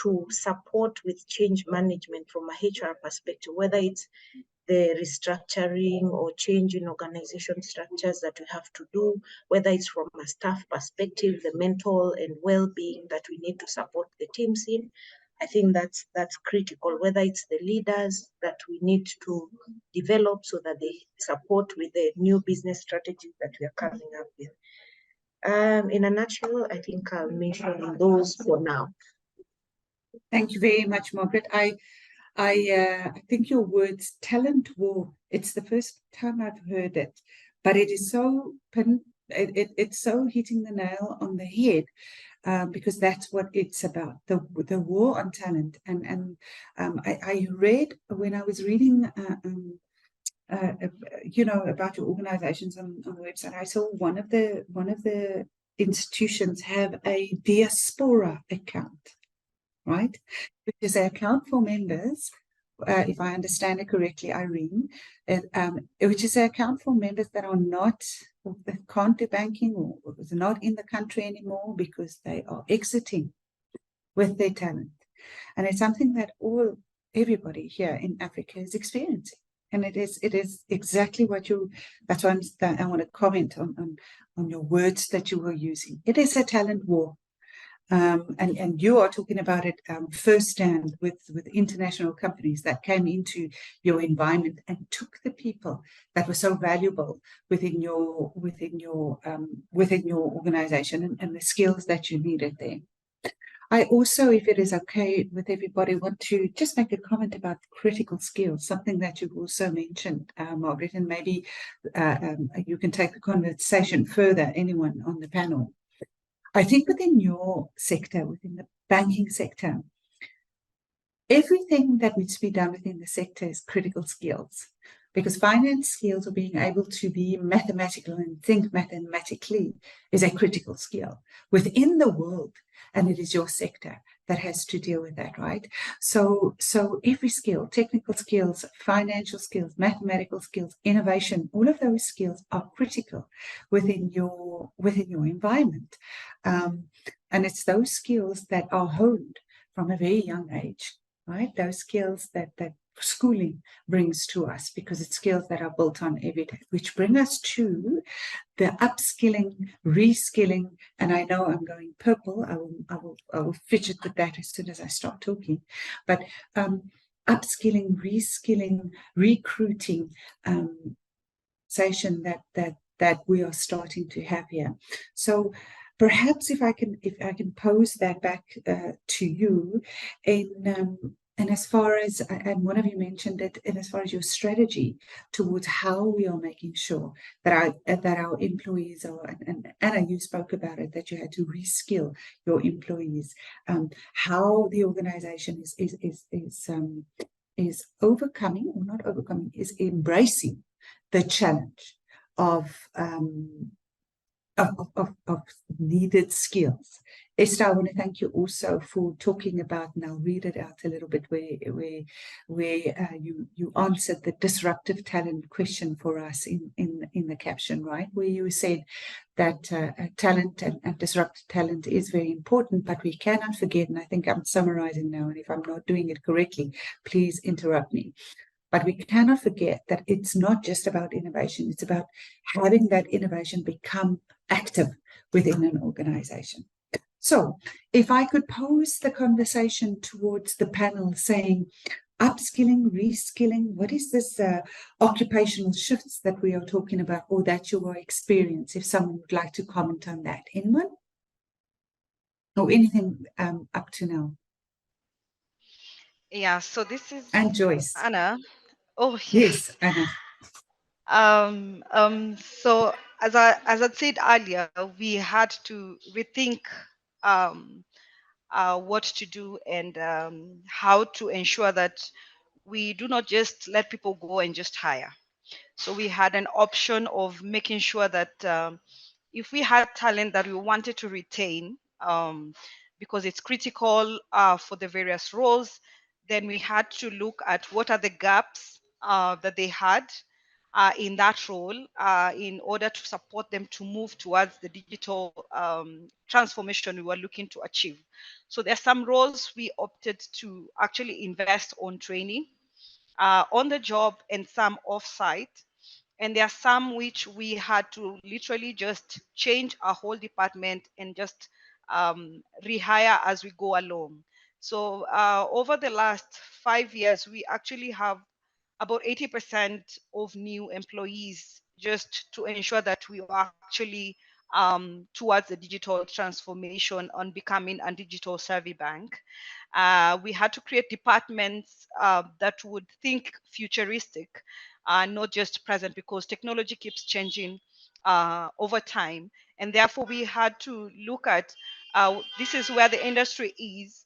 to support with change management from a HR perspective, whether it's the restructuring or change in organization structures that we have to do, whether it's from a staff perspective, the mental and well-being that we need to support the teams in. I think that's critical, whether it's the leaders that we need to develop so that they support with the new business strategies that we are coming up with. In a nutshell, I think I'll mention those for now. Thank you very much, Margaret. I think your words talent war, it's the first time I've heard it, but it is so it's so hitting the nail on the head, because that's what it's about, the war on talent. And I read, when I was reading about your organizations on the website, I saw one of the institutions have a diaspora account, right? Which is an account for members, if I understand it correctly, Irene, which is an account for members that are not, that can't do banking or is not in the country anymore because they are exiting with their talent. And it's something that everybody here in Africa is experiencing. And it is exactly what that's why I want to comment on your words that you were using. It is a talent war. And you are talking about it firsthand with international companies that came into your environment and took the people that were so valuable within your organization and the skills that you needed there. I also, if it is okay with everybody, want to just make a comment about critical skills, something that you've also mentioned, Margaret, and maybe you can take the conversation further, anyone on the panel. I think within your sector, within the banking sector, everything that needs to be done within the sector is critical skills, because finance skills or being able to be mathematical and think mathematically is a critical skill within the world, and it is your sector that has to deal with that, right? So every skill, technical skills, financial skills, mathematical skills, innovation, all of those skills are critical within your environment. And it's those skills that are honed from a very young age, right? Those skills that schooling brings to us, because it's skills that are built on every day, which bring us to the upskilling, reskilling, and I know I'm going purple. I will fidget with that as soon as I start talking. But upskilling, reskilling, recruiting session that we are starting to have here. So perhaps if I can pose that back to you and as far as, and one of you mentioned it, and as far as your strategy towards how we are making sure that our employees are, and Anna, you spoke about it, that you had to reskill your employees, how the organization is overcoming, or not overcoming, is embracing the challenge of needed skills. Esther, I want to thank you also for talking about, and I'll read it out a little bit, where you answered the disruptive talent question for us in the caption, right? Where you said that talent and disruptive talent is very important, but we cannot forget, and I think I'm summarizing now, and if I'm not doing it correctly, please interrupt me. But we cannot forget that it's not just about innovation. It's about having that innovation become active within an organization. So if I could pose the conversation towards the panel saying, upskilling, reskilling, what is this occupational shifts that we are talking about, or that you are experiencing? If someone would like to comment on that. Anyone? Or anything up to now? Yeah, so this is And Joyce. Anna. Oh, yes, Anna. So as I said earlier, we had to rethink what to do and how to ensure that we do not just let people go and just hire. So we had an option of making sure that if we had talent that we wanted to retain, because it's critical for the various roles, then we had to look at what are the gaps that they had in that role in order to support them to move towards the digital transformation we were looking to achieve. So there are some roles we opted to actually invest on training on the job and some off-site. And there are some which we had to literally just change our whole department and just rehire as we go along. So over the last 5 years, we actually have about 80% of new employees, just to ensure that we are actually towards the digital transformation on becoming a digital savvy bank. We had to create departments that would think futuristic, not just present, because technology keeps changing over time. And therefore, we had to look at this is where the industry is.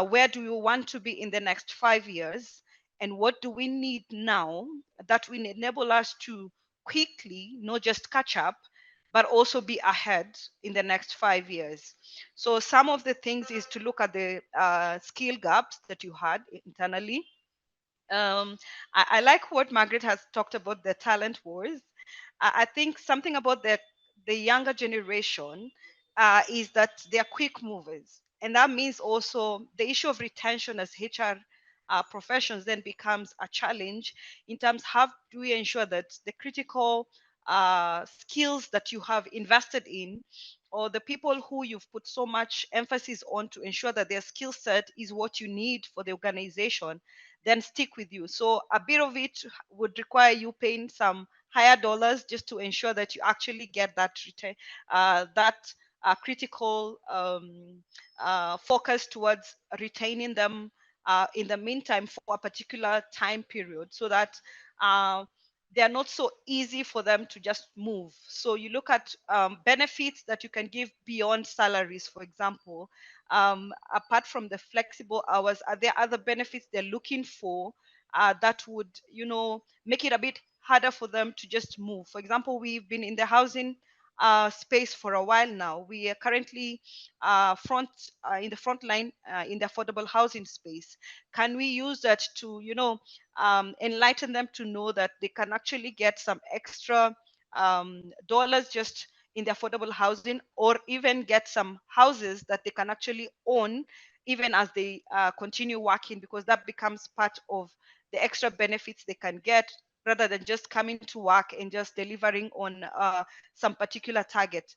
Where do we want to be in the next 5 years? And what do we need now that will enable us to quickly not just catch up, but also be ahead in the next 5 years? So some of the things is to look at the skill gaps that you had internally. I like what Margaret has talked about, the talent wars. I think something about the younger generation is that they are quick movers. And that means also the issue of retention as HR professions then becomes a challenge in terms how do we ensure that the critical skills that you have invested in, or the people who you've put so much emphasis on to ensure that their skill set is what you need for the organization, then stick with you. So a bit of it would require you paying some higher dollars just to ensure that you actually get that critical focus towards retaining them in the meantime for a particular time period, so that they are not so easy for them to just move. So you look at benefits that you can give beyond salaries, for example, apart from the flexible hours, are there other benefits they're looking for that would, make it a bit harder for them to just move? For example, we've been in the housing space for a while now. We are currently in the front line in the affordable housing space. Can we use that to, enlighten them to know that they can actually get some extra dollars just in the affordable housing, or even get some houses that they can actually own even as they continue working, because that becomes part of the extra benefits they can get, rather than just coming to work and just delivering on some particular target.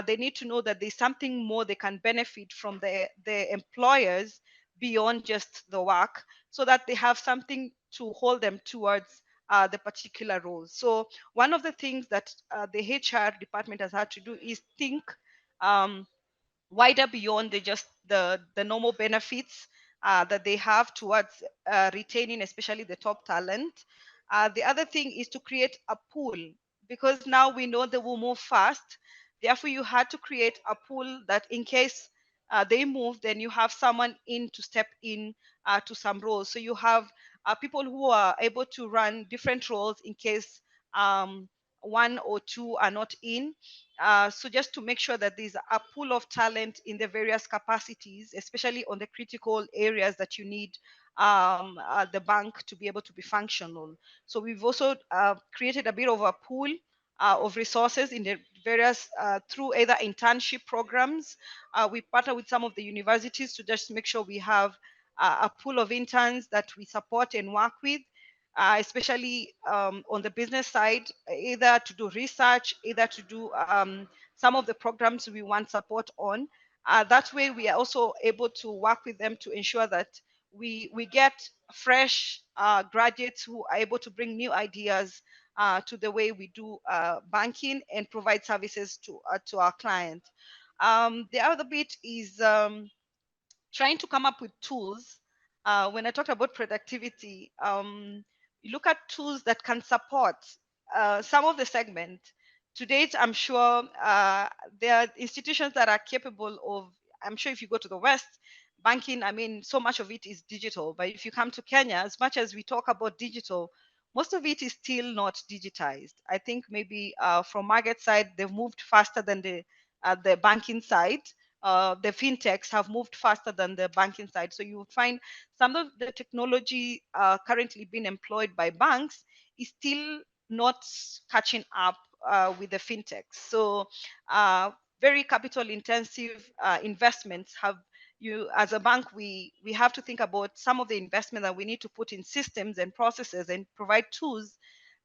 They need to know that there's something more they can benefit from the employers beyond just the work, so that they have something to hold them towards the particular role. So one of the things that the HR department has had to do is think wider beyond the normal benefits that they have towards retaining, especially the top talent. The other thing is to create a pool, because now we know they will move fast. Therefore, you had to create a pool that in case they move, then you have someone in to step in to some roles. So you have people who are able to run different roles in case one or two are not in. So just to make sure that there's a pool of talent in the various capacities, especially on the critical areas that you need the bank to be able to be functional. So we've also created a bit of a pool of resources in the various through either internship programs. We partner with some of the universities to just make sure we have a pool of interns that we support and work with, especially on the business side, either to do research, either to do some of the programs we want support on. That way, we are also able to work with them to ensure that we get fresh graduates who are able to bring new ideas to the way we do banking and provide services to our client. The other bit is trying to come up with tools. When I talked about productivity, you look at tools that can support some of the segment. To date, I'm sure there are institutions that are capable of, I'm sure if you go to the West, banking, I mean, so much of it is digital. But if you come to Kenya, as much as we talk about digital, most of it is still not digitized. I think maybe from Margaret's side, they've moved faster than the banking side. The fintechs have moved faster than the banking side. So you will find some of the technology currently being employed by banks is still not catching up with the fintechs. So very capital intensive investments have, you as a bank, we have to think about some of the investment that we need to put in systems and processes and provide tools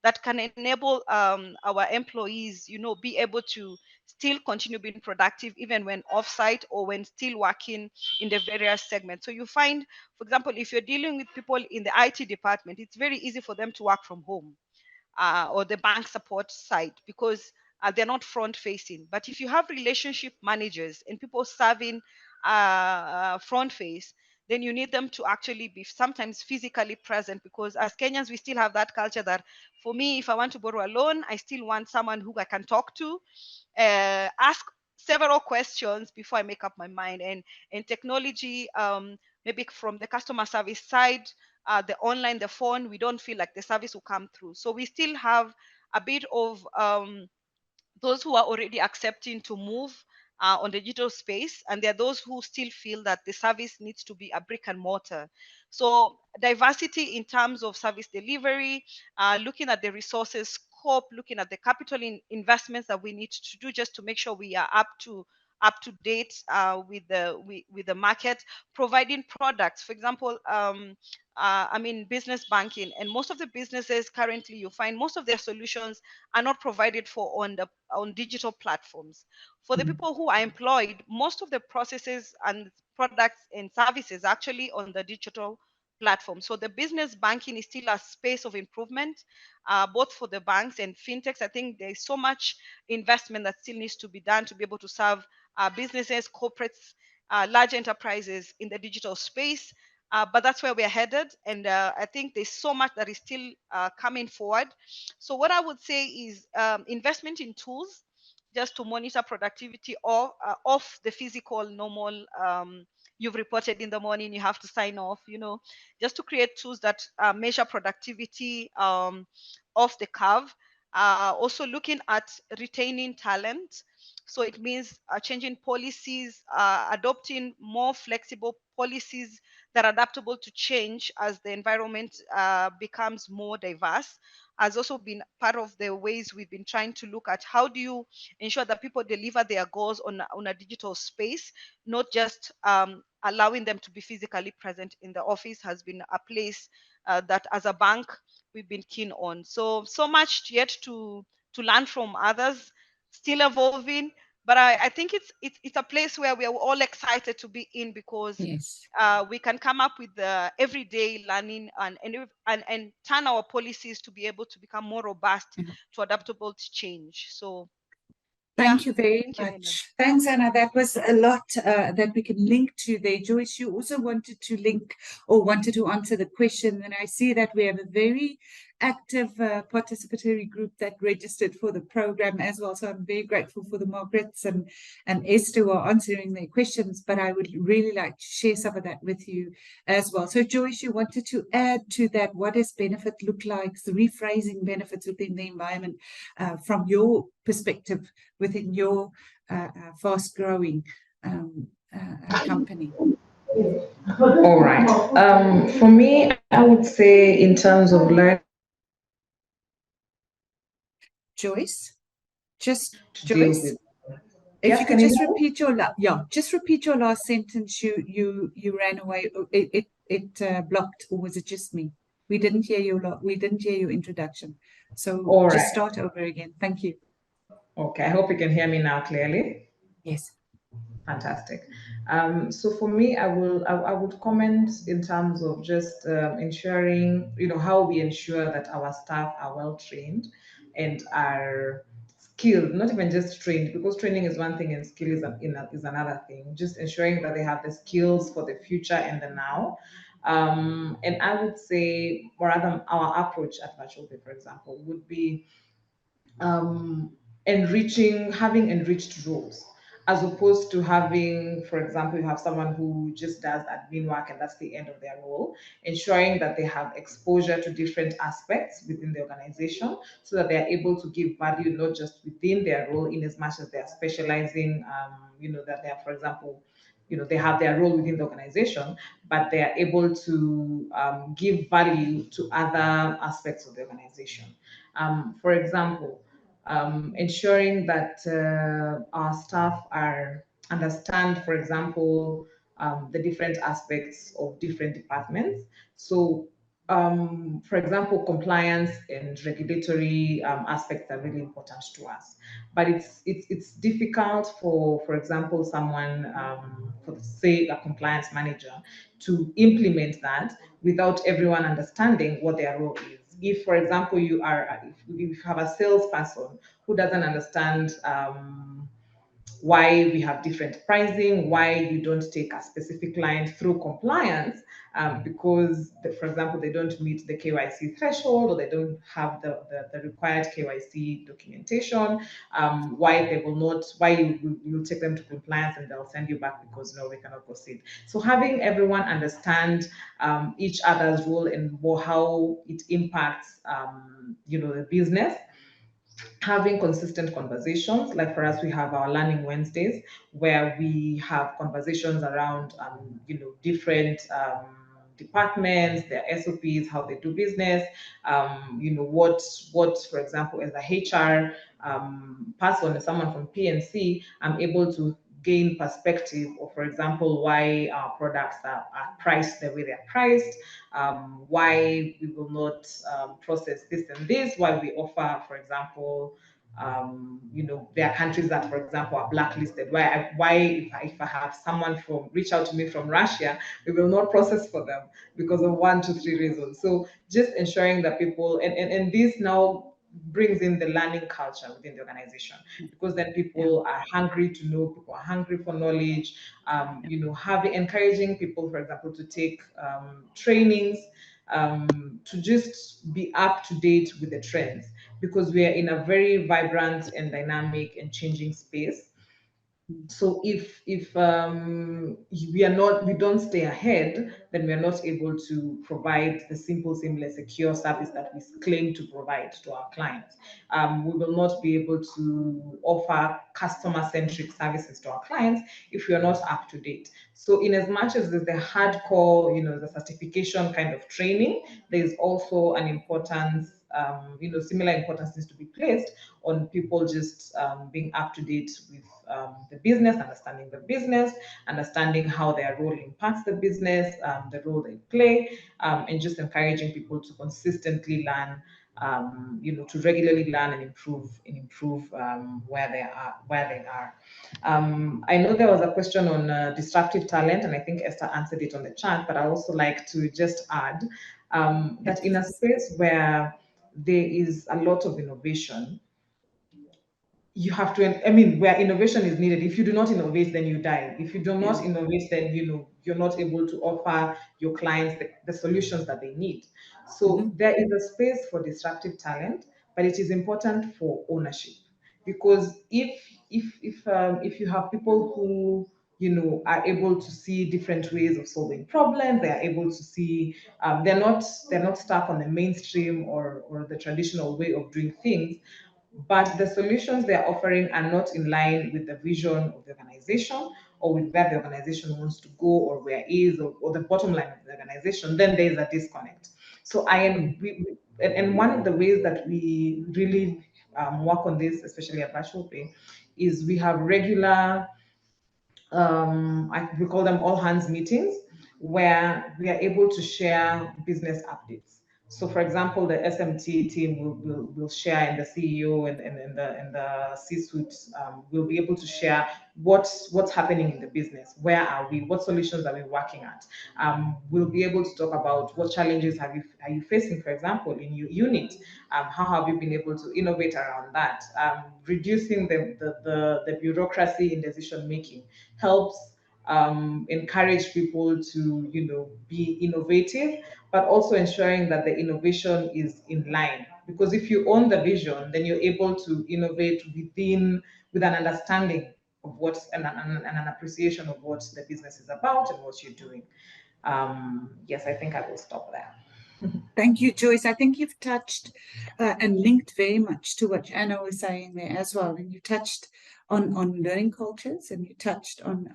that can enable our employees, be able to still continue being productive even when offsite or when still working in the various segments. So you find, for example, if you're dealing with people in the IT department, it's very easy for them to work from home or the bank support side, because they're not front facing. But if you have relationship managers and people serving front face, then you need them to actually be sometimes physically present, because as Kenyans, we still have that culture that for me, if I want to borrow a loan, I still want someone who I can talk to, ask several questions before I make up my mind. And technology, maybe from the customer service side, the online, the phone, we don't feel like the service will come through. So we still have a bit of those who are already accepting to move on the digital space, and there are those who still feel that the service needs to be a brick and mortar. So diversity in terms of service delivery, looking at the resources scope, looking at the capital investments that we need to do just to make sure we are up to date with the market, providing products. For example, I mean, business banking, and most of the businesses currently, you find most of their solutions are not provided for on digital platforms. For the people who are employed, most of the processes and products and services are actually on the digital platform. So the business banking is still a space of improvement, both for the banks and fintechs. I think there is so much investment that still needs to be done to be able to serve businesses, corporates, large enterprises in the digital space. But that's where we're headed. And I think there's so much that is still coming forward. So what I would say is investment in tools, just to monitor productivity or off the physical normal. You've reported in the morning, you have to sign off, just to create tools that measure productivity off the curve. Also looking at retaining talent. So it means changing policies, adopting more flexible policies that are adaptable to change as the environment becomes more diverse, has also been part of the ways we've been trying to look at how do you ensure that people deliver their goals on a digital space, not just allowing them to be physically present in the office, has been a place that as a bank we've been keen on. So much yet to learn from others, still evolving, but I think it's a place where we are all excited to be in, because Yes. we can come up with the everyday learning and turn our policies to be able to become more robust, to adaptable to change. So thank you very thank you, Linda. much. Thanks, Anna. That was a lot that we can link to there. Joyce, you also wanted to link or wanted to answer the question, and I see that we have a very active participatory group that registered for the program as well. So I'm very grateful for the Margarets and Esther who are answering their questions, but I would really like to share some of that with you as well. So Joyce, you wanted to add to that, what does benefit look like, the rephrasing benefits within the environment from your perspective within your fast-growing company? All right. For me, I would say in terms of learning, Joyce, Joyce, if you could just repeat your just repeat your last sentence. You ran away. It blocked, or was it just me? We didn't hear your introduction. So just start over again. Thank you. Okay, I hope you can hear me now clearly. Yes. Fantastic. So for me, I would comment in terms of just ensuring, how we ensure that our staff are well trained and are skilled, not even just trained, because training is one thing and skill is another thing. Just ensuring that they have the skills for the future and the now. And I would say, or rather, our approach at Virtual Pay, for example, would be having enriched roles, as opposed to having, for example, you have someone who just does admin work and that's the end of their role. Ensuring that they have exposure to different aspects within the organization, so that they are able to give value not just within their role, in as much as they are specializing, that they are, for example, they have their role within the organization, but they are able to give value to other aspects of the organization. For example, ensuring that our staff understand, for example, the different aspects of different departments. So, for example, compliance and regulatory aspects are really important to us. But it's difficult for example, someone, for say a compliance manager, to implement that without everyone understanding what their role is. If, for example, if you have a salesperson who doesn't understand why we have different pricing, why you don't take a specific client through compliance, because, for example, they don't meet the KYC threshold, or they don't have the required KYC documentation, why you'll take them to compliance and they'll send you back because no, we cannot proceed. So having everyone understand each other's role and how it impacts the business, having consistent conversations. Like for us, we have our Learning Wednesdays, where we have conversations around different departments, their SOPs, how they do business, what, for example, as a HR person, someone from PNC, I'm able to gain perspective, or for example, why our products are priced the way they're priced, why we will not process this and this, why we offer, for example, there are countries that, for example, are blacklisted. Why if I have someone reach out to me from Russia, we will not process for them because of 1, 2, 3 reasons. So just ensuring that people, and this now brings in the learning culture within the organization, because then people are hungry to know, people are hungry for knowledge, encouraging people, for example, to take trainings, to just be up to date with the trends. because we are in a very vibrant and dynamic and changing space. So if we don't stay ahead, then we are not able to provide the simple, seamless, secure service that we claim to provide to our clients. We will not be able to offer customer-centric services to our clients if we are not up to date. So in as much as there's the hardcore, the certification kind of training, there's also an importance, similar importance needs to be placed on people just being up to date with the business, understanding how their role impacts the business, the role they play, and just encouraging people to consistently learn, to regularly learn and improve where they are. I know there was a question on disruptive talent, and I think Esther answered it on the chat, but I also like to just add that in a space where there is a lot of innovation, you have to, where innovation is needed. If you do not innovate, then you die. If you do not innovate, then you're not able to offer your clients the solutions that they need. So there is a space for disruptive talent, but it is important for ownership, because if you have people who are able to see different ways of solving problems, they are able to see, they're not stuck on the mainstream or the traditional way of doing things, but the solutions they're offering are not in line with the vision of the organization or with where the organization wants to go or where it is, or the bottom line of the organization, then there's a disconnect. So and one of the ways that we really work on this, especially at Virtual Pay, is we have regular, we call them all hands meetings, where we are able to share business updates. So, for example, the SMT team will share, and the CEO and the C-suite will be able to share what's happening in the business. Where are we? What solutions are we working at? We'll be able to talk about what challenges are you facing, for example, in your unit. How have you been able to innovate around that? Reducing the bureaucracy in decision making helps encourage people to be innovative, but also ensuring that the innovation is in line. Because if you own the vision, then you're able to innovate with an understanding of and an appreciation of what the business is about and what you're doing. Yes, I think I will stop there. Thank you, Joyce. I think you've touched and linked very much to what Anna was saying there as well. And you touched on learning cultures, and you touched on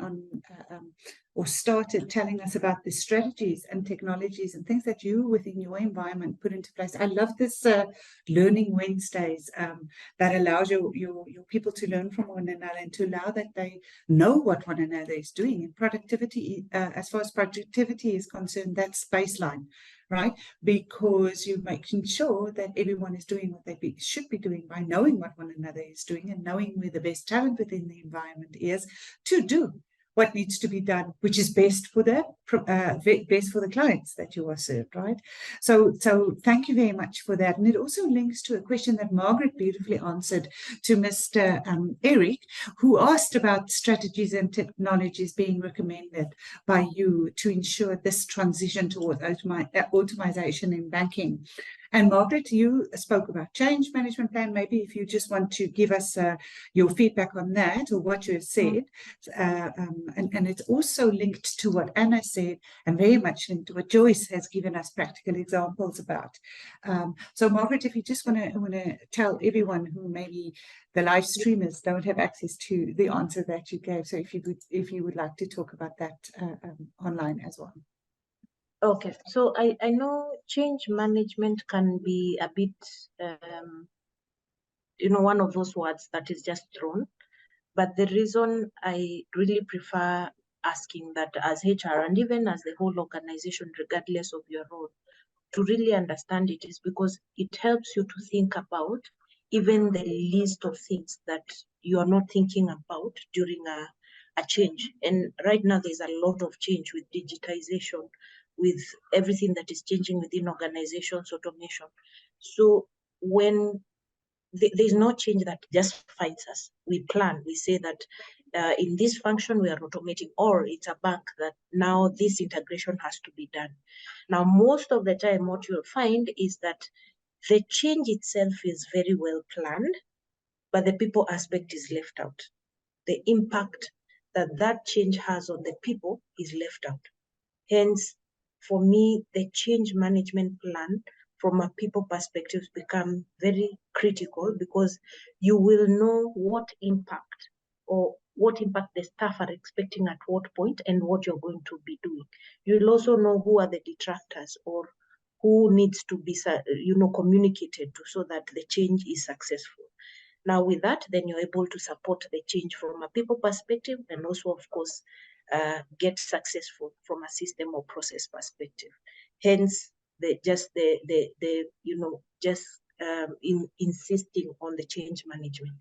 or started telling us about the strategies and technologies and things that you within your environment put into place. I love this Learning Wednesdays that allows your people to learn from one another and to allow that they know what one another is doing. And productivity, as far as productivity is concerned, that's baseline, right? Because you're making sure that everyone is doing what they should be doing by knowing what one another is doing and knowing where the best talent within the environment is to do what needs to be done, which is best for the clients that you are served, right? So thank you very much for that. And it also links to a question that Margaret beautifully answered to Mr. Eric, who asked about strategies and technologies being recommended by you to ensure this transition towards automation in banking. And Margaret, you spoke about change management plan. Maybe if you just want to give us your feedback on that or what you have said. And it's also linked to what Anna said and very much linked to what Joyce has given us practical examples about. So Margaret, if you just want to tell everyone who maybe the live streamers don't have access to the answer that you gave. So if you would like to talk about that online as well. Okay, so I know change management can be a bit, one of those words that is just thrown. But the reason I really prefer asking that as HR and even as the whole organization, regardless of your role, to really understand it is because it helps you to think about even the list of things that you are not thinking about during a change. And right now there's a lot of change with digitization, with everything that is changing within organizations, automation. So when there's no change that just finds us, we plan, we say that in this function we are automating, or it's a bank that now this integration has to be done. Now, most of the time what you'll find is that The change itself is very well planned, but the people aspect is left out. The impact that that change has on the people is left out. Hence, for me, the change management plan from a people perspective become very critical, because you will know what impact the staff are expecting at what point and what you're going to be doing. You'll also know who are the detractors or who needs to be communicated to, so that the change is successful. Now, with that, then you're able to support the change from a people perspective, and also, of course, get successful from a system or process perspective. Hence, insisting on the change management.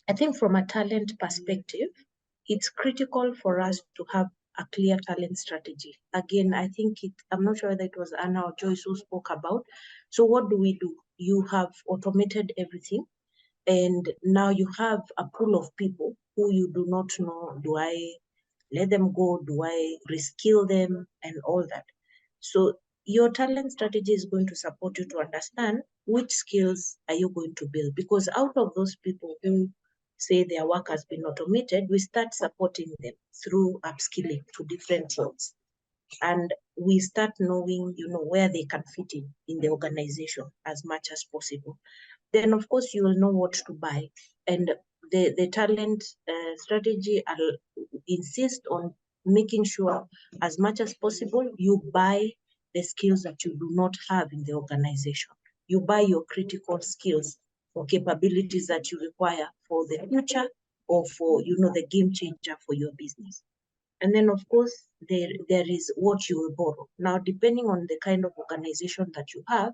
I think from a talent perspective, it's critical for us to have a clear talent strategy. Again, I think I'm not sure whether it was Anna or Joyce who spoke about. So what do? You have automated everything, and now you have a pool of people who you do not know. Do I let them go? Do I reskill them? And all that. So your talent strategy is going to support you to understand which skills are you going to build. Because out of those people who say their work has been automated, we start supporting them through upskilling to different roles. And we start knowing, where they can fit in the organization as much as possible. Then, of course, you will know what to buy. And the talent strategy, I'll insist on making sure as much as possible you buy the skills that you do not have in the organization. You buy your critical skills or capabilities that you require for the future, or for, the game changer for your business. And then, of course, there is what you will borrow. Now, depending on the kind of organization that you have,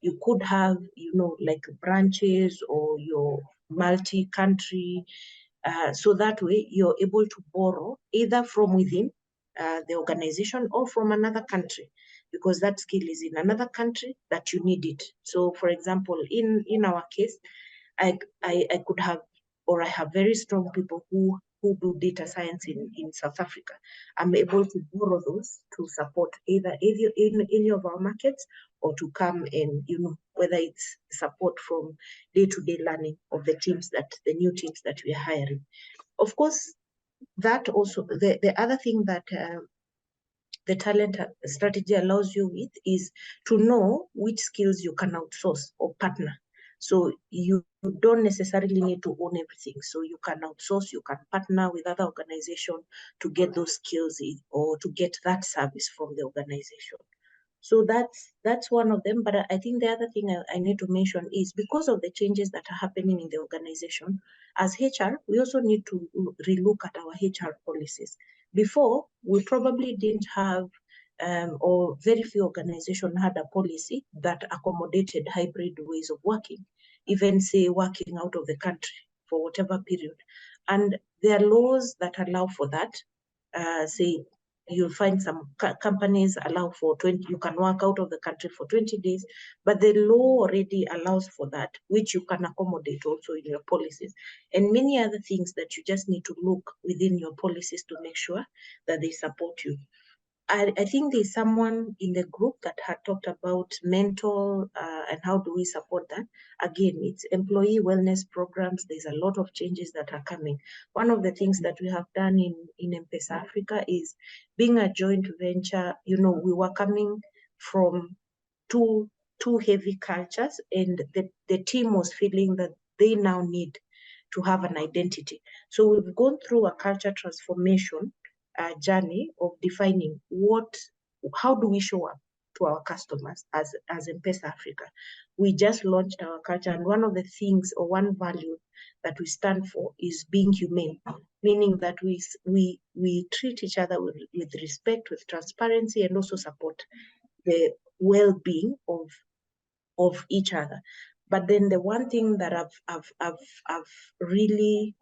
you could have, like branches or your multi-country. So that way, you're able to borrow either from within the organization or from another country, because that skill is in another country that you need it. So, for example, in our case, I could have, or I have very strong people who do data science in South Africa. I'm able to borrow those to support either in any of our markets, or to come and, whether it's support from day-to-day learning of the new teams that we are hiring. Of course, that also, the other thing that the talent strategy allows you with is to know which skills you can outsource or partner. So you don't necessarily need to own everything. So you can outsource, you can partner with other organizations to get those skills or to get that service from the organization. So that's one of them. But I think the other thing I need to mention is, because of the changes that are happening in the organization, as HR, we also need to relook at our HR policies. Before, we probably didn't have, or very few organizations had a policy that accommodated hybrid ways of working, even say working out of the country for whatever period. And there are laws that allow for that. Say, you'll find some companies allow for 20, you can work out of the country for 20 days, but the law already allows for that, which you can accommodate also in your policies. And many other things that you just need to look within your policies to make sure that they support you. I think there's someone in the group that had talked about mental and how do we support that. Again, it's employee wellness programs. There's a lot of changes that are coming. One of the things that we have done in M-Pesa Africa is being a joint venture. We were coming from two heavy cultures, and the team was feeling that they now need to have an identity. So we've gone through a culture transformation journey of defining how do we show up to our customers as M-Pesa Africa. We just launched our culture, and one of the things, or one value that we stand for, is being humane, meaning that we treat each other with respect, with transparency, and also support the well-being of each other. But then the one thing that I've really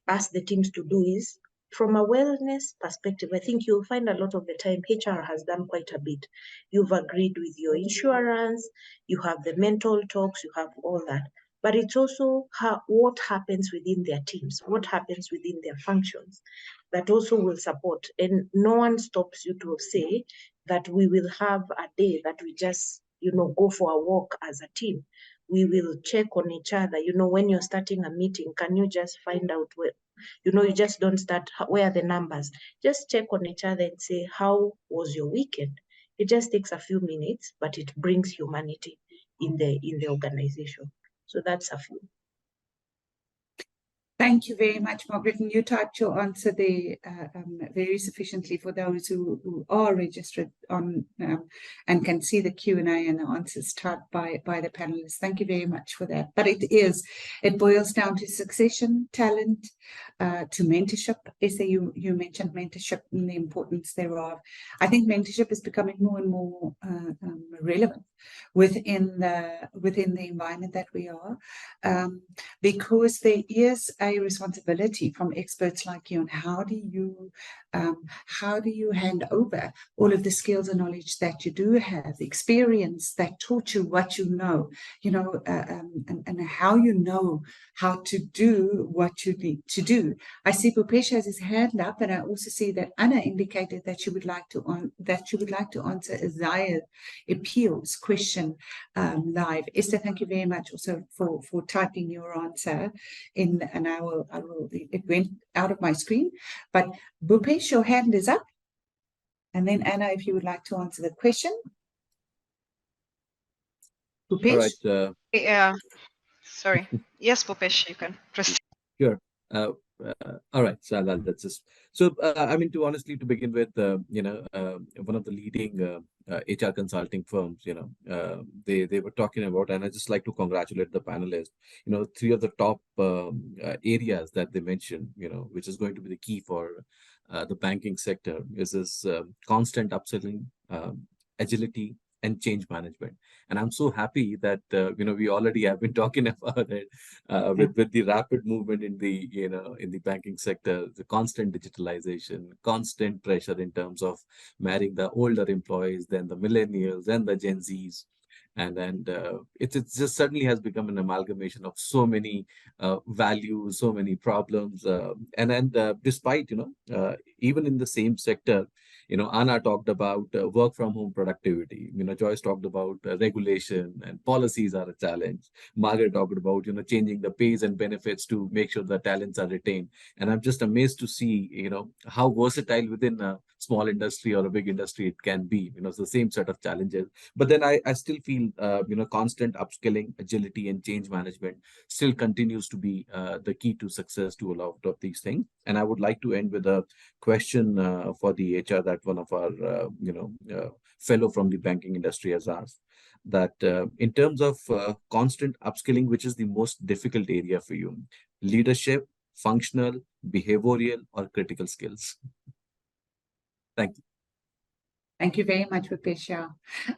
asked the teams to do is, from a wellness perspective, I think you'll find a lot of the time HR has done quite a bit. You've agreed with your insurance, you have the mental talks, you have all that. But it's also what happens within their teams, what happens within their functions, that also will support. And no one stops you to say that we will have a day that we just, go for a walk as a team. We will check on each other. When you're starting a meeting, can you just find out where, you just don't start, where are the numbers? Just check on each other and say, how was your weekend? It just takes a few minutes, but it brings humanity in the organization. So that's a few. Thank you very much, Margaret. And you typed your answer there very sufficiently for those who are registered on and can see the Q&A and the answers typed by the panelists. Thank you very much for that. But it boils down to succession, talent, to mentorship. Esther, you mentioned mentorship and the importance thereof. I think mentorship is becoming more and more relevant within the environment that we are, because there is a responsibility from experts like you on how do you hand over all of the skills and knowledge that you do have, the experience that taught you what you know, and how how to do what you need to do. I see Bhupesh has his hand up, and I also see that Anna indicated that she would like to answer Isaiah Appeal's question live. Esther, thank you very much also for typing your answer in, and I will it went out of my screen, but Bhupesh, your hand is up, and then Anna, if you would like to answer the question. Bhupesh? All right. Sorry. Yes, Bhupesh, you can proceed. Sure. All right. So that's just. So I mean, to begin with, one of the leading HR consulting firms, they were talking about, and I just like to congratulate the panelists. 3 of the top areas that they mentioned, which is going to be the key for the banking sector, is this constant upselling, agility, and change management. And I'm so happy that we already have been talking about it with the rapid movement in the in the banking sector, the constant digitalization, constant pressure in terms of marrying the older employees, then the millennials, and the Gen Zs. And it just certainly has become an amalgamation of so many values, so many problems, and despite even in the same sector, Anna talked about work from home productivity. Joyce talked about regulation and policies are a challenge. Margaret talked about changing the pays and benefits to make sure the talents are retained. And I'm just amazed to see how versatile within a small industry or a big industry it can be. It's the same set of challenges. But then I still feel constant upskilling, agility, and change management still continues to be the key to success to a lot of these things. And I would like to end with a question for the HR that one of our fellow from the banking industry has asked, that in terms of constant upskilling, which is the most difficult area for you? Leadership, functional, behavioral, or critical skills? Thank you. Thank you very much, Bhupesh.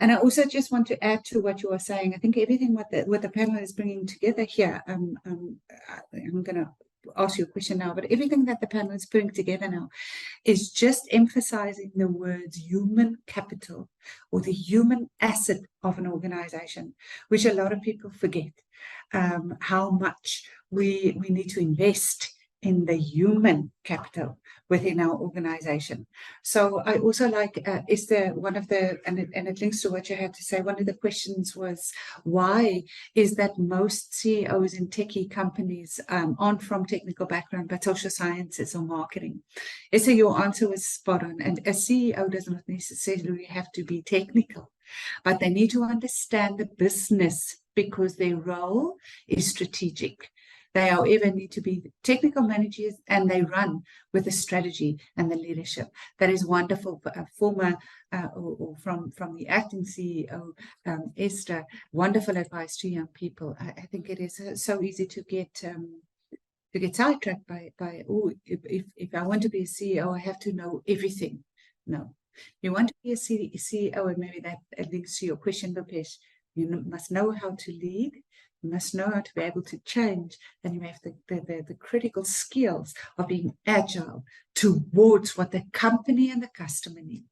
And I also just want to add to what you are saying. I think everything what the panel is bringing together here, I'm going to ask you a question now, but everything that the panel is putting together now is just emphasizing the words human capital or the human asset of an organization, which a lot of people forget, how much we need to invest in the human capital within our organization. So I also like, Esther, one of the, and it links to what you had to say, one of the questions was, why is that most CEOs in techie companies aren't from technical background, but social sciences or marketing? Esther, your answer was spot on. And a CEO does not necessarily have to be technical, but they need to understand the business because their role is strategic. They, however, need to be technical managers, and they run with the strategy and the leadership. That is wonderful. For a former or from the acting CEO, Esther, wonderful advice to young people. I think it is so easy to get sidetracked by oh, if I want to be a CEO, I have to know everything. No, you want to be a CEO, and maybe that links to your question, Bhupesh. You must know how to lead. You must know how to be able to change, and you have the critical skills of being agile towards what the company and the customer need.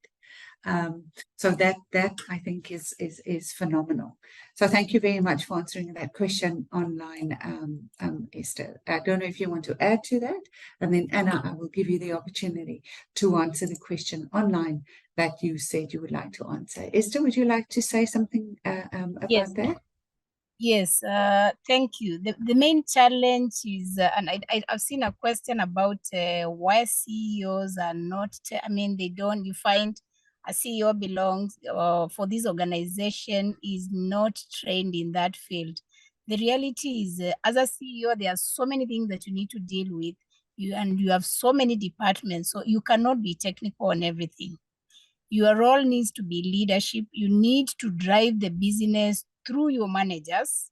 So that I think is phenomenal. So thank you very much for answering that question online, Esther. I don't know if you want to add to that, and then Anna, I will give you the opportunity to answer the question online that you said you would like to answer. Esther, would you like to say something about Yes. that? Yes, thank you. The main challenge is, and I've seen a question about why CEOs are not, I mean, they don't, you find a CEO belongs, for this organization is not trained in that field. The reality is, as a CEO, there are so many things that you need to deal with, and you have so many departments, so you cannot be technical on everything. Your role needs to be leadership. You need to drive the business through your managers.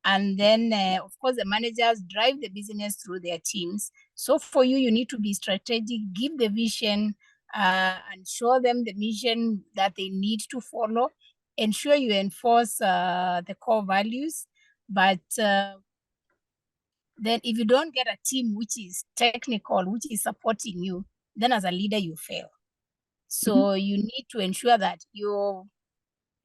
And then, of course, the managers drive the business through their teams. So for you, you need to be strategic, give the vision, and show them the mission that they need to follow. Ensure you enforce the core values. But then if you don't get a team which is technical, which is supporting you, then as a leader, you fail. So you need to ensure that your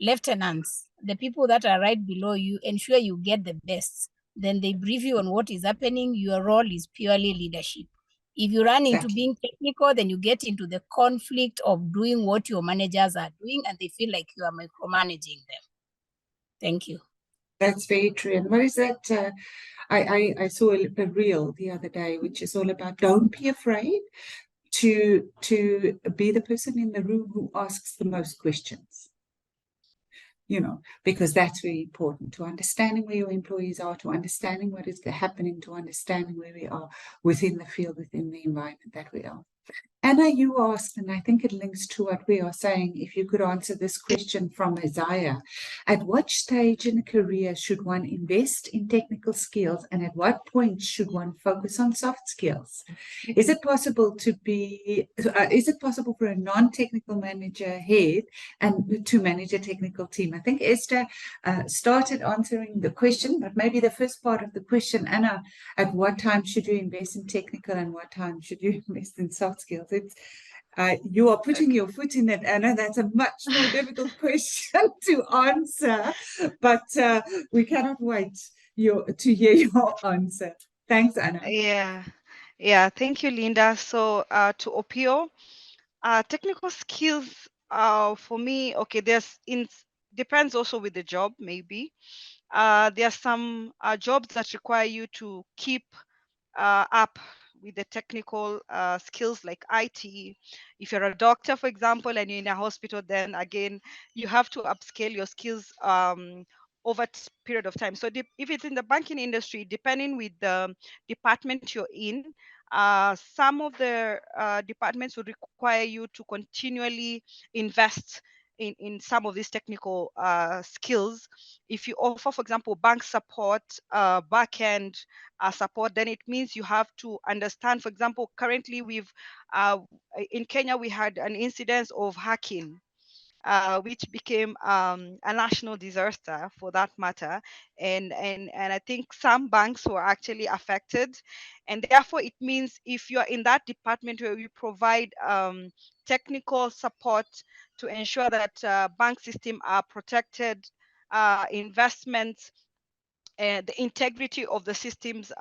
lieutenants, the people that are right below you, ensure you get the best. Then they brief you on what is happening. Your role is purely leadership. If you run into being technical, then you get into the conflict of doing what your managers are doing, and they feel like you are micromanaging them. Thank you. That's very true. And what is that? I saw a reel the other day, which is all about don't be afraid to be the person in the room who asks the most questions. Because that's very important, to understanding where your employees are, to understanding what is happening, to understanding where we are within the field, within the environment that we are. Anna, you asked, and I think it links to what we are saying, if you could answer this question from Isaiah. At what stage in a career should one invest in technical skills, and at what point should one focus on soft skills? Is it possible for a non-technical manager head and to manage a technical team? I think Esther started answering the question, but maybe the first part of the question, Anna, at what time should you invest in technical and what time should you invest in soft skills? You are putting your foot in it, Anna. That's a much more difficult question to answer, but we cannot wait to hear your answer. Thanks, Anna. Yeah. Thank you, Linda. So to Opio, technical skills for me, okay, depends also with the job, maybe. There are some jobs that require you to keep up with the technical skills like IT. If you're a doctor, for example, and you're in a hospital, then again, you have to upscale your skills over period of time. So if it's in the banking industry, depending with the department you're in, some of the departments would require you to continually invest in some of these technical skills. If you offer, for example, bank support, back-end support, then it means you have to understand, for example, currently in Kenya, we had an incidence of hacking, which became a national disaster for that matter. And I think some banks were actually affected. And therefore, it means if you are in that department where we provide technical support to ensure that bank systems are protected, investments, the integrity of the systems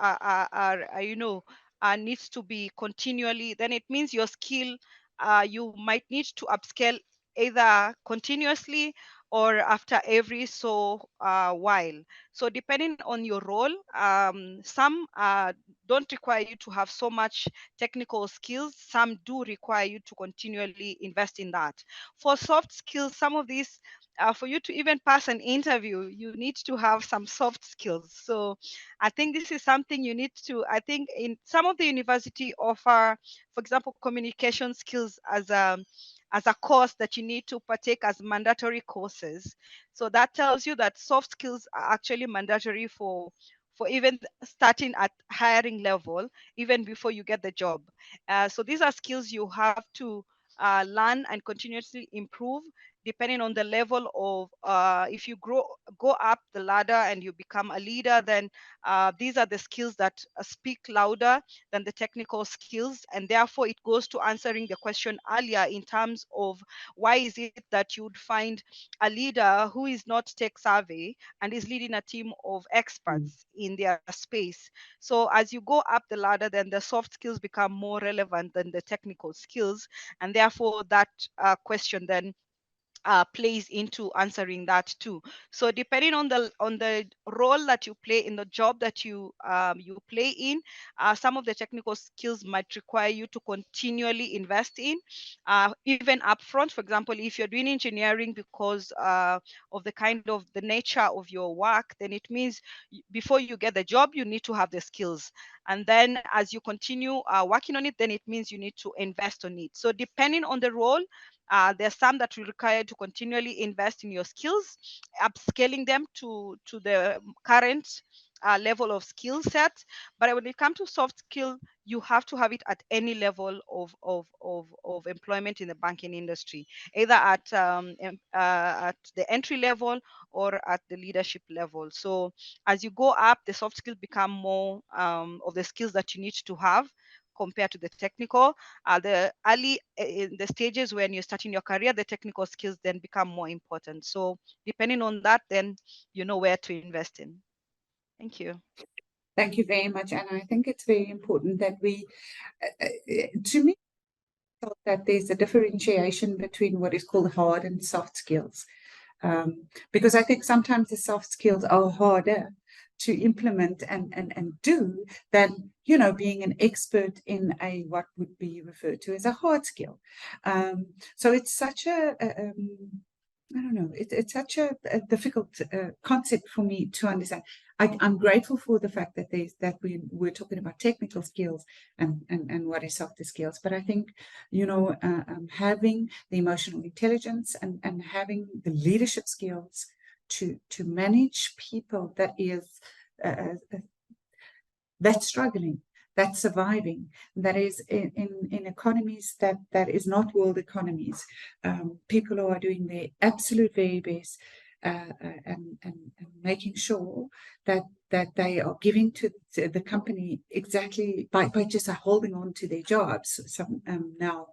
needs to be continually, then it means your skill, you might need to upscale either continuously or after every so while. So depending on your role, some don't require you to have so much technical skills. Some do require you to continually invest in that. For soft skills, some of these, for you to even pass an interview, you need to have some soft skills. So I think this is something you need to, I think in some of the university offer, for example, communication skills as a course that you need to partake as mandatory courses. So that tells you that soft skills are actually mandatory for even starting at hiring level, even before you get the job. So these are skills you have to learn and continuously improve depending on the level of, if you go up the ladder and you become a leader, then these are the skills that speak louder than the technical skills. And therefore it goes to answering the question earlier in terms of why is it that you'd find a leader who is not tech savvy and is leading a team of experts in their space. So as you go up the ladder, then the soft skills become more relevant than the technical skills. And therefore that question then plays into answering that too. So depending on the role that you play in the job that you play in, some of the technical skills might require you to continually invest in, even upfront. For example, if you're doing engineering because of the kind of the nature of your work, then it means before you get the job, you need to have the skills. And then as you continue working on it, then it means you need to invest on it. So depending on the role, there's some that will require to continually invest in your skills, upscaling them to the current level of skill set. But when it comes to soft skill, you have to have it at any level of employment in the banking industry, either at the entry level or at the leadership level. So as you go up, the soft skills become more of the skills that you need to have compared to the technical. The early in the stages when you're starting your career, the technical skills then become more important. So depending on that, then you know where to invest in. Thank you. Thank you very much. And I think it's very important that we, to me, that there's a differentiation between what is called hard and soft skills. Because I think sometimes the soft skills are harder to implement and do than, you know, being an expert in a what would be referred to as a hard skill. So it's such a I don't know, it's such a difficult concept for me to understand. I'm grateful for the fact that we're talking about technical skills and what is softer skills. But I think, you know, having the emotional intelligence and having the leadership skills to manage people that is that's struggling, that's surviving, that is in economies that is not world economies. People who are doing their absolute very best and making sure that they are giving to the company exactly by just holding on to their jobs. Some now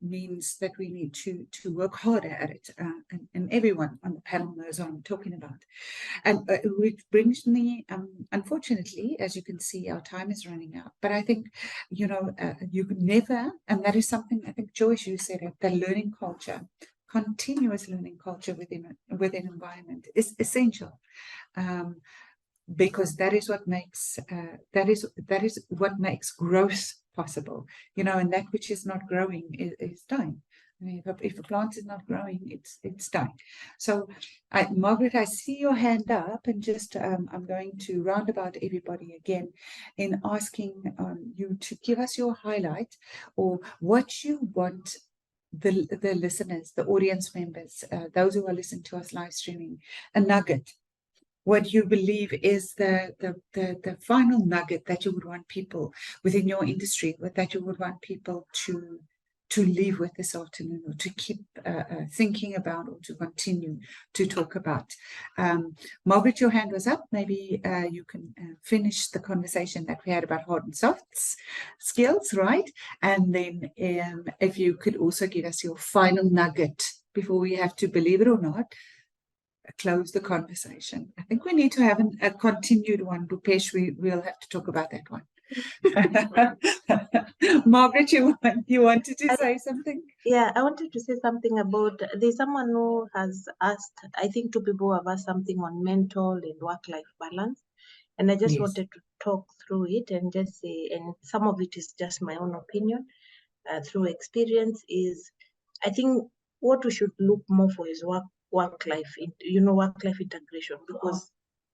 means that we need to work harder at it, and everyone on the panel knows what I'm talking about. And which brings me, unfortunately, as you can see, our time is running out. But I think, you know, you can never, and that is something I think, Joyce, you said it, the learning culture, continuous learning culture within environment is essential. Because that is what makes what makes growth possible, you know, and that which is not growing is dying. I mean, if a plant is not growing, it's dying. So, Margaret, I see your hand up, and just I'm going to round about everybody again in asking you to give us your highlight or what you want the listeners, the audience members, those who are listening to us live streaming, a nugget. What you believe is the final nugget that you would want people within your industry, that you would want people to leave with this afternoon, or to keep thinking about, or to continue to talk about. Margaret, your hand was up. Maybe you can finish the conversation that we had about hard and soft skills, right? And then if you could also give us your final nugget before we have to, believe it or not, close the conversation. I think we need to have a continued one. Rupesh, we'll have to talk about that one. Margaret, you wanted to say something? Yeah, I wanted to say something about, there's someone who has asked, I think two people have asked something on mental and work-life balance. And I just Yes. wanted to talk through it and just say, and some of it is just my own opinion through experience, is I think what we should look more for is work-life integration, because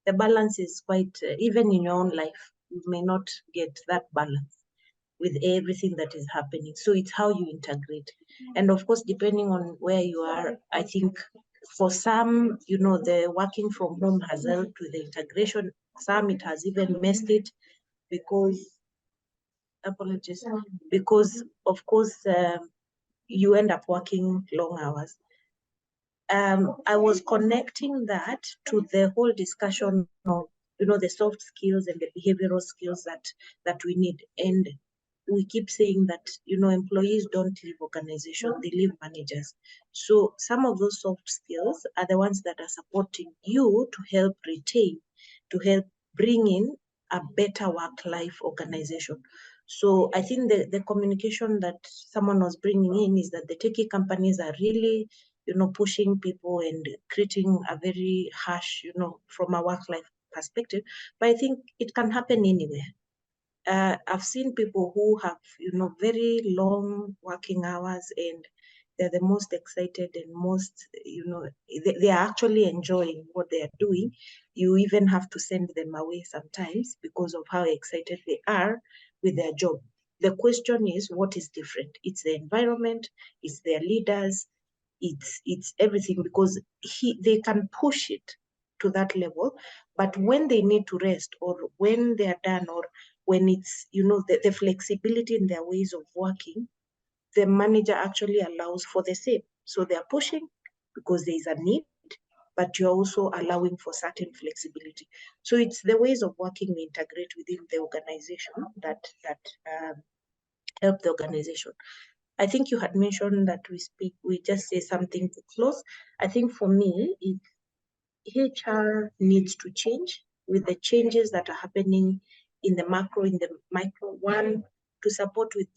the balance is quite, even in your own life, you may not get that balance with everything that is happening. So it's how you integrate. And of course, depending on where you are, I think for some, you know, the working from home has helped with the integration. Some it has even messed it because, apologies, because of course, you end up working long hours. I was connecting that to the whole discussion of, the soft skills and the behavioral skills that we need. And we keep saying that, employees don't leave organization, they leave managers. So some of those soft skills are the ones that are supporting you to help retain, to help bring in a better work-life organization. So I think the communication that someone was bringing in is that the techie companies are really, pushing people and creating a very harsh, from a work-life perspective. But I think it can happen anywhere. I've seen people who have, very long working hours, and they're the most excited and most, they are actually enjoying what they are doing. You even have to send them away sometimes because of how excited they are with their job. The question is, what is different? It's the environment, it's their leaders, it's everything, because they can push it to that level, but when they need to rest, or when they are done, or when it's, the flexibility in their ways of working, the manager actually allows for the same. So they are pushing because there is a need, but you're also allowing for certain flexibility. So it's the ways of working we integrate within the organization that help the organization. I think you had mentioned that we just say something to close. I think for me, HR needs to change with the changes that are happening in the macro, in the micro. One, to support with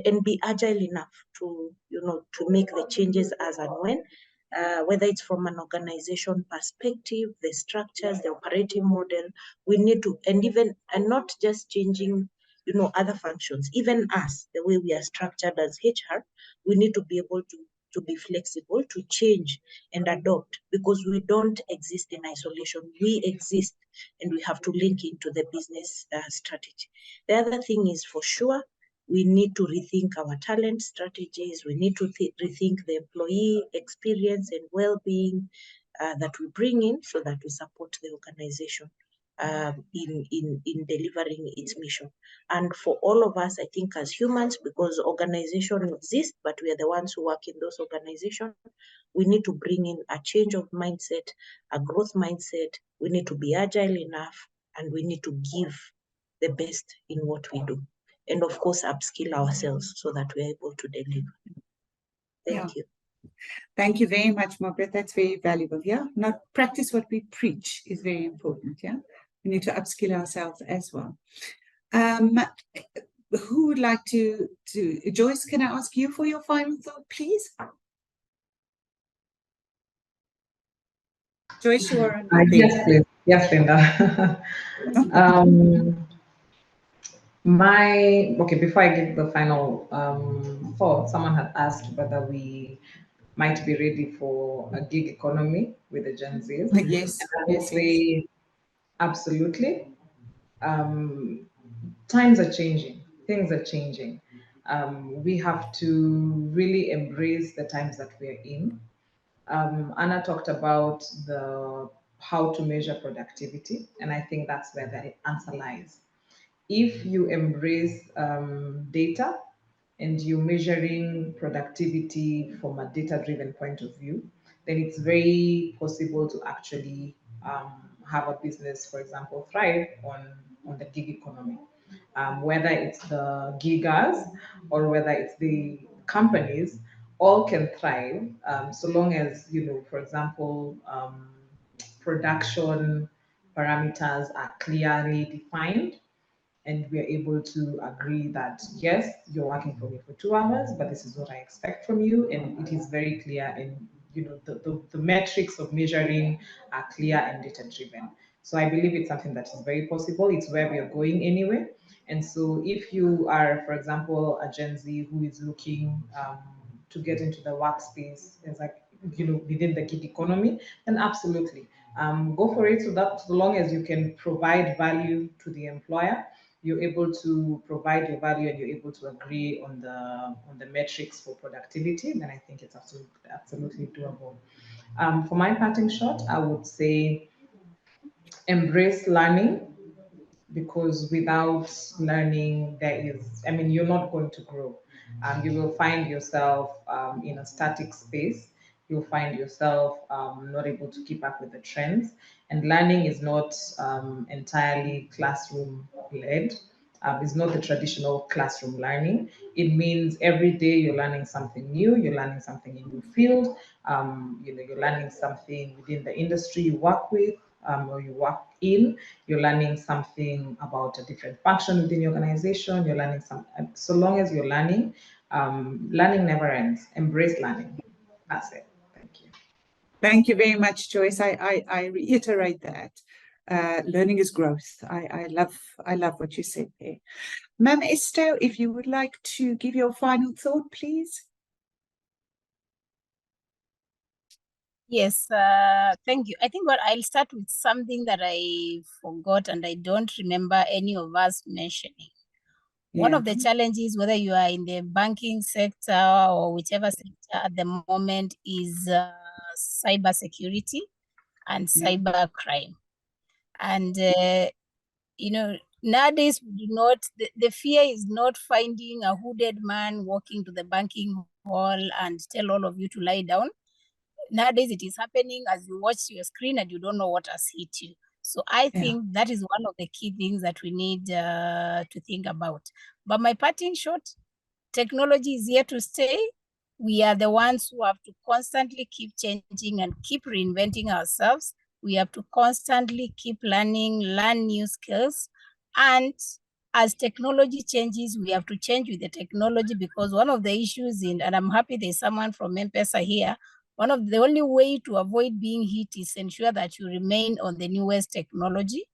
and be agile enough to, to make the changes as and when, whether it's from an organization perspective, the structures, the operating model, we need to, and not just changing, other functions, even us, the way we are structured as HR, we need to be able to be flexible, to change and adopt, because we don't exist in isolation. We exist, and we have to link into the business strategy. The other thing is, for sure, we need to rethink our talent strategies. We need to rethink the employee experience and well-being that we bring in, so that we support the organization in delivering its mission. And for all of us, I think as humans, because organizations exist, but we are the ones who work in those organizations, we need to bring in a change of mindset, a growth mindset. We need to be agile enough, and we need to give the best in what we do. And of course, upskill ourselves so that we're able to deliver. Thank you. Thank you very much, Margaret. That's very valuable. Yeah, not practice what we preach is very important. Yeah, we need to upskill ourselves as well. Who would like to Joyce, can I ask you for your final thought, please? Joyce, you are on yes, please. Yes, Linda. Before I give the final thought, someone had asked whether we might be ready for a gig economy with the Gen Zs. Yes, and I would say absolutely. Times are changing, things are changing. We have to really embrace the times that we're in. Anna talked about how to measure productivity, and I think that's where the answer lies. If you embrace data and you're measuring productivity from a data-driven point of view, then it's very possible to actually have a business, for example, thrive on the gig economy. Whether it's the giggers or whether it's the companies, all can thrive so long as, for example, production parameters are clearly defined, and we are able to agree that yes, you're working for me for 2 hours, but this is what I expect from you, and it is very clear, and the metrics of measuring are clear and data driven. So I believe it's something that is very possible. It's where we are going anyway. And so if you are, for example, a Gen Z who is looking to get into the workspace, it's like, within the gig economy, then absolutely go for it. So that, so long as you can provide value to the employer, you're able to provide your value, and you're able to agree on the metrics for productivity, then I think it's absolutely doable. For my parting shot, I would say embrace learning, because without learning, you're not going to grow. You will find yourself in a static space. you'll find yourself not able to keep up with the trends. And learning is not entirely classroom led. It's not the traditional classroom learning. It means every day you're learning something new, you're learning something in your field, you're learning something within the industry you work with, or you work in, you're learning something about a different function within your organization, you're learning so long as you're learning, learning never ends. Embrace learning. That's it. Thank you. Thank you very much, Joyce. I reiterate that. Learning is growth. I love what you said there. Ma'am Esther, if you would like to give your final thought, please. Yes, thank you. I think I'll start with something that I forgot and I don't remember any of us mentioning. One of the challenges, whether you are in the banking sector or whichever sector at the moment, is cyber security and cyber crime. And, nowadays, we do not, the fear is not finding a hooded man walking to the banking hall and tell all of you to lie down. Nowadays, it is happening as you watch your screen and you don't know what has hit you. So I think that is one of the key things that we need to think about. But my parting shot, technology is here to stay. We are the ones who have to constantly keep changing and keep reinventing ourselves. We have to constantly keep learn new skills. And as technology changes, we have to change with the technology, because one of the issues and I'm happy there's someone from M-Pesa here, one of the only way to avoid being hit is ensure that you remain on the newest technology.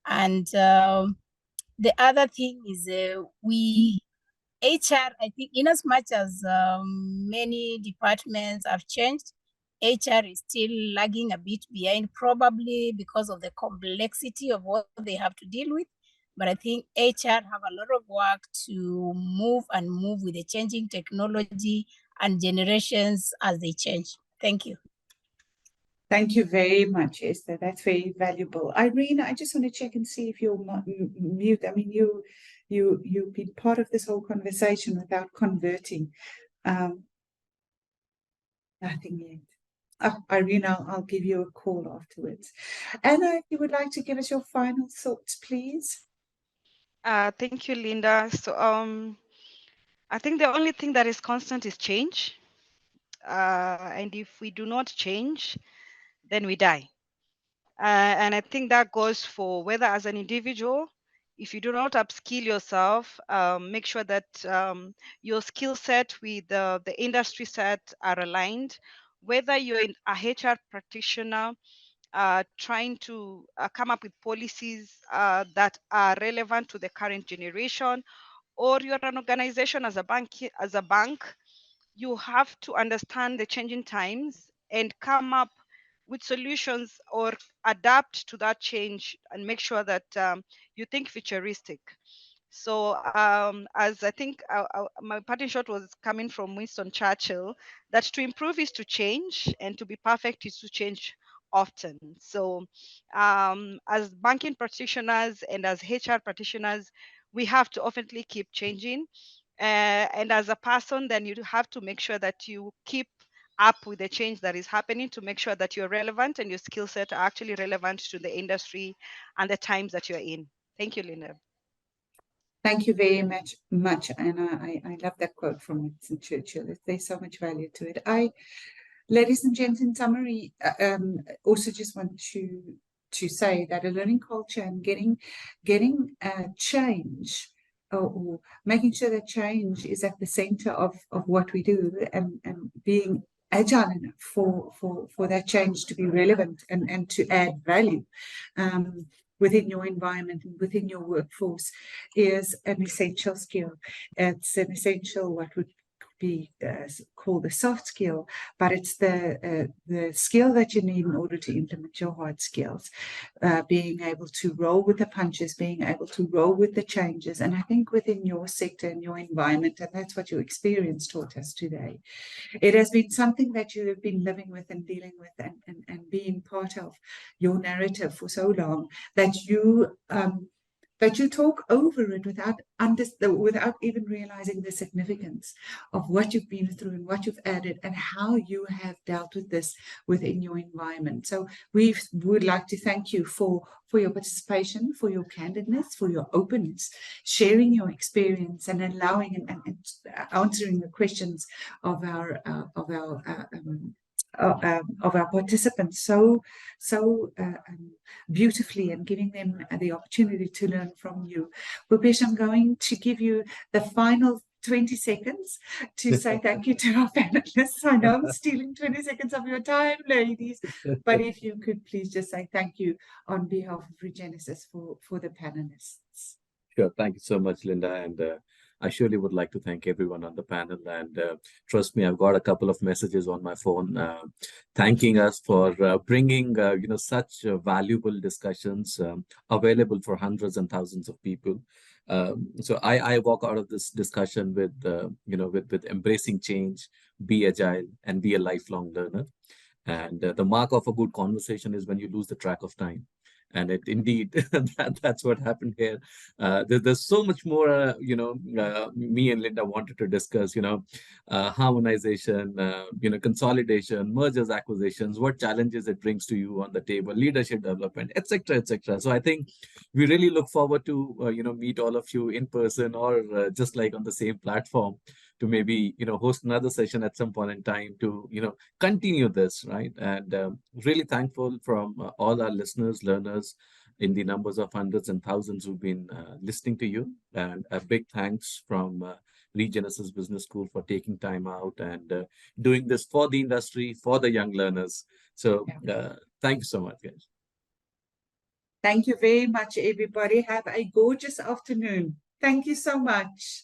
And the other thing is HR, I think, in as much as many departments have changed, HR is still lagging a bit behind, probably because of the complexity of what they have to deal with. But I think HR have a lot of work to move with the changing technology and generations as they change. Thank you. Thank you very much, Esther. That's very valuable. Irene, I just want to check and see if you're mute. I mean, you've been part of this whole conversation without converting. Nothing yet. Oh, Irene, I'll give you a call afterwards. Anna, if you would like to give us your final thoughts, please. Thank you, Linda. So I think the only thing that is constant is change. And if we do not change, then we die. And I think that goes for whether as an individual, if you do not upskill yourself, make sure that your skill set with the industry set are aligned. Whether you're a HR practitioner, trying to come up with policies that are relevant to the current generation, or you're an organization as a bank, you have to understand the changing times and come up with solutions or adapt to that change and make sure that you think futuristic. So as I think my parting shot was coming from Winston Churchill, that to improve is to change and to be perfect is to change often. So as banking practitioners and as HR practitioners, we have to oftenly keep changing. And as a person, then you have to make sure that you keep up with the change that is happening to make sure that you're relevant and your skill set are actually relevant to the industry and the times that you're in. Thank you, Linda. Thank you very much, Anna. I love that quote from Winston Churchill. There's so much value to it. Ladies and gents, in summary, also just want to say that a learning culture and getting change or making sure that change is at the center of what we do and being agile enough for that change to be relevant and to add value within your environment and within your workforce is an essential skill. It's an essential, what would be called a soft skill, but it's the skill that you need in order to implement your hard skills, being able to roll with the punches, being able to roll with the changes. And I think within your sector and your environment, and that's what your experience taught us today, it has been something that you have been living with and dealing with and being part of your narrative for so long that you that you talk over it without even realizing the significance of what you've been through and what you've added and how you have dealt with this within your environment. So we would like to thank you for your participation, for your candidness, for your openness, sharing your experience and allowing and answering the questions of our participants so beautifully, and giving them the opportunity to learn from you. Bhupesh, I'm going to give you the final 20 seconds to say thank you to our panelists. I know I'm stealing 20 seconds of your time, ladies, but if you could please just say thank you on behalf of Regenesis for the panelists. Sure. Thank you so much, Linda. And I surely would like to thank everyone on the panel. And trust me, I've got a couple of messages on my phone thanking us for bringing, such valuable discussions available for hundreds and thousands of people. So I walk out of this discussion with, with embracing change, be agile, and be a lifelong learner. And the mark of a good conversation is when you lose the track of time. And it indeed, that's what happened here. There's so much more, me and Linda wanted to discuss, harmonization, consolidation, mergers, acquisitions, what challenges it brings to you on the table, leadership development, etc., etc. So I think we really look forward to, meet all of you in person or just like on the same platform to maybe, host another session at some point in time to, continue this, right? And really thankful from all our listeners, learners in the numbers of hundreds and thousands who've been listening to you. And a big thanks from Regenesis Business School for taking time out and doing this for the industry, for the young learners. So thank you so much, guys. Thank you very much, everybody. Have a gorgeous afternoon. Thank you so much.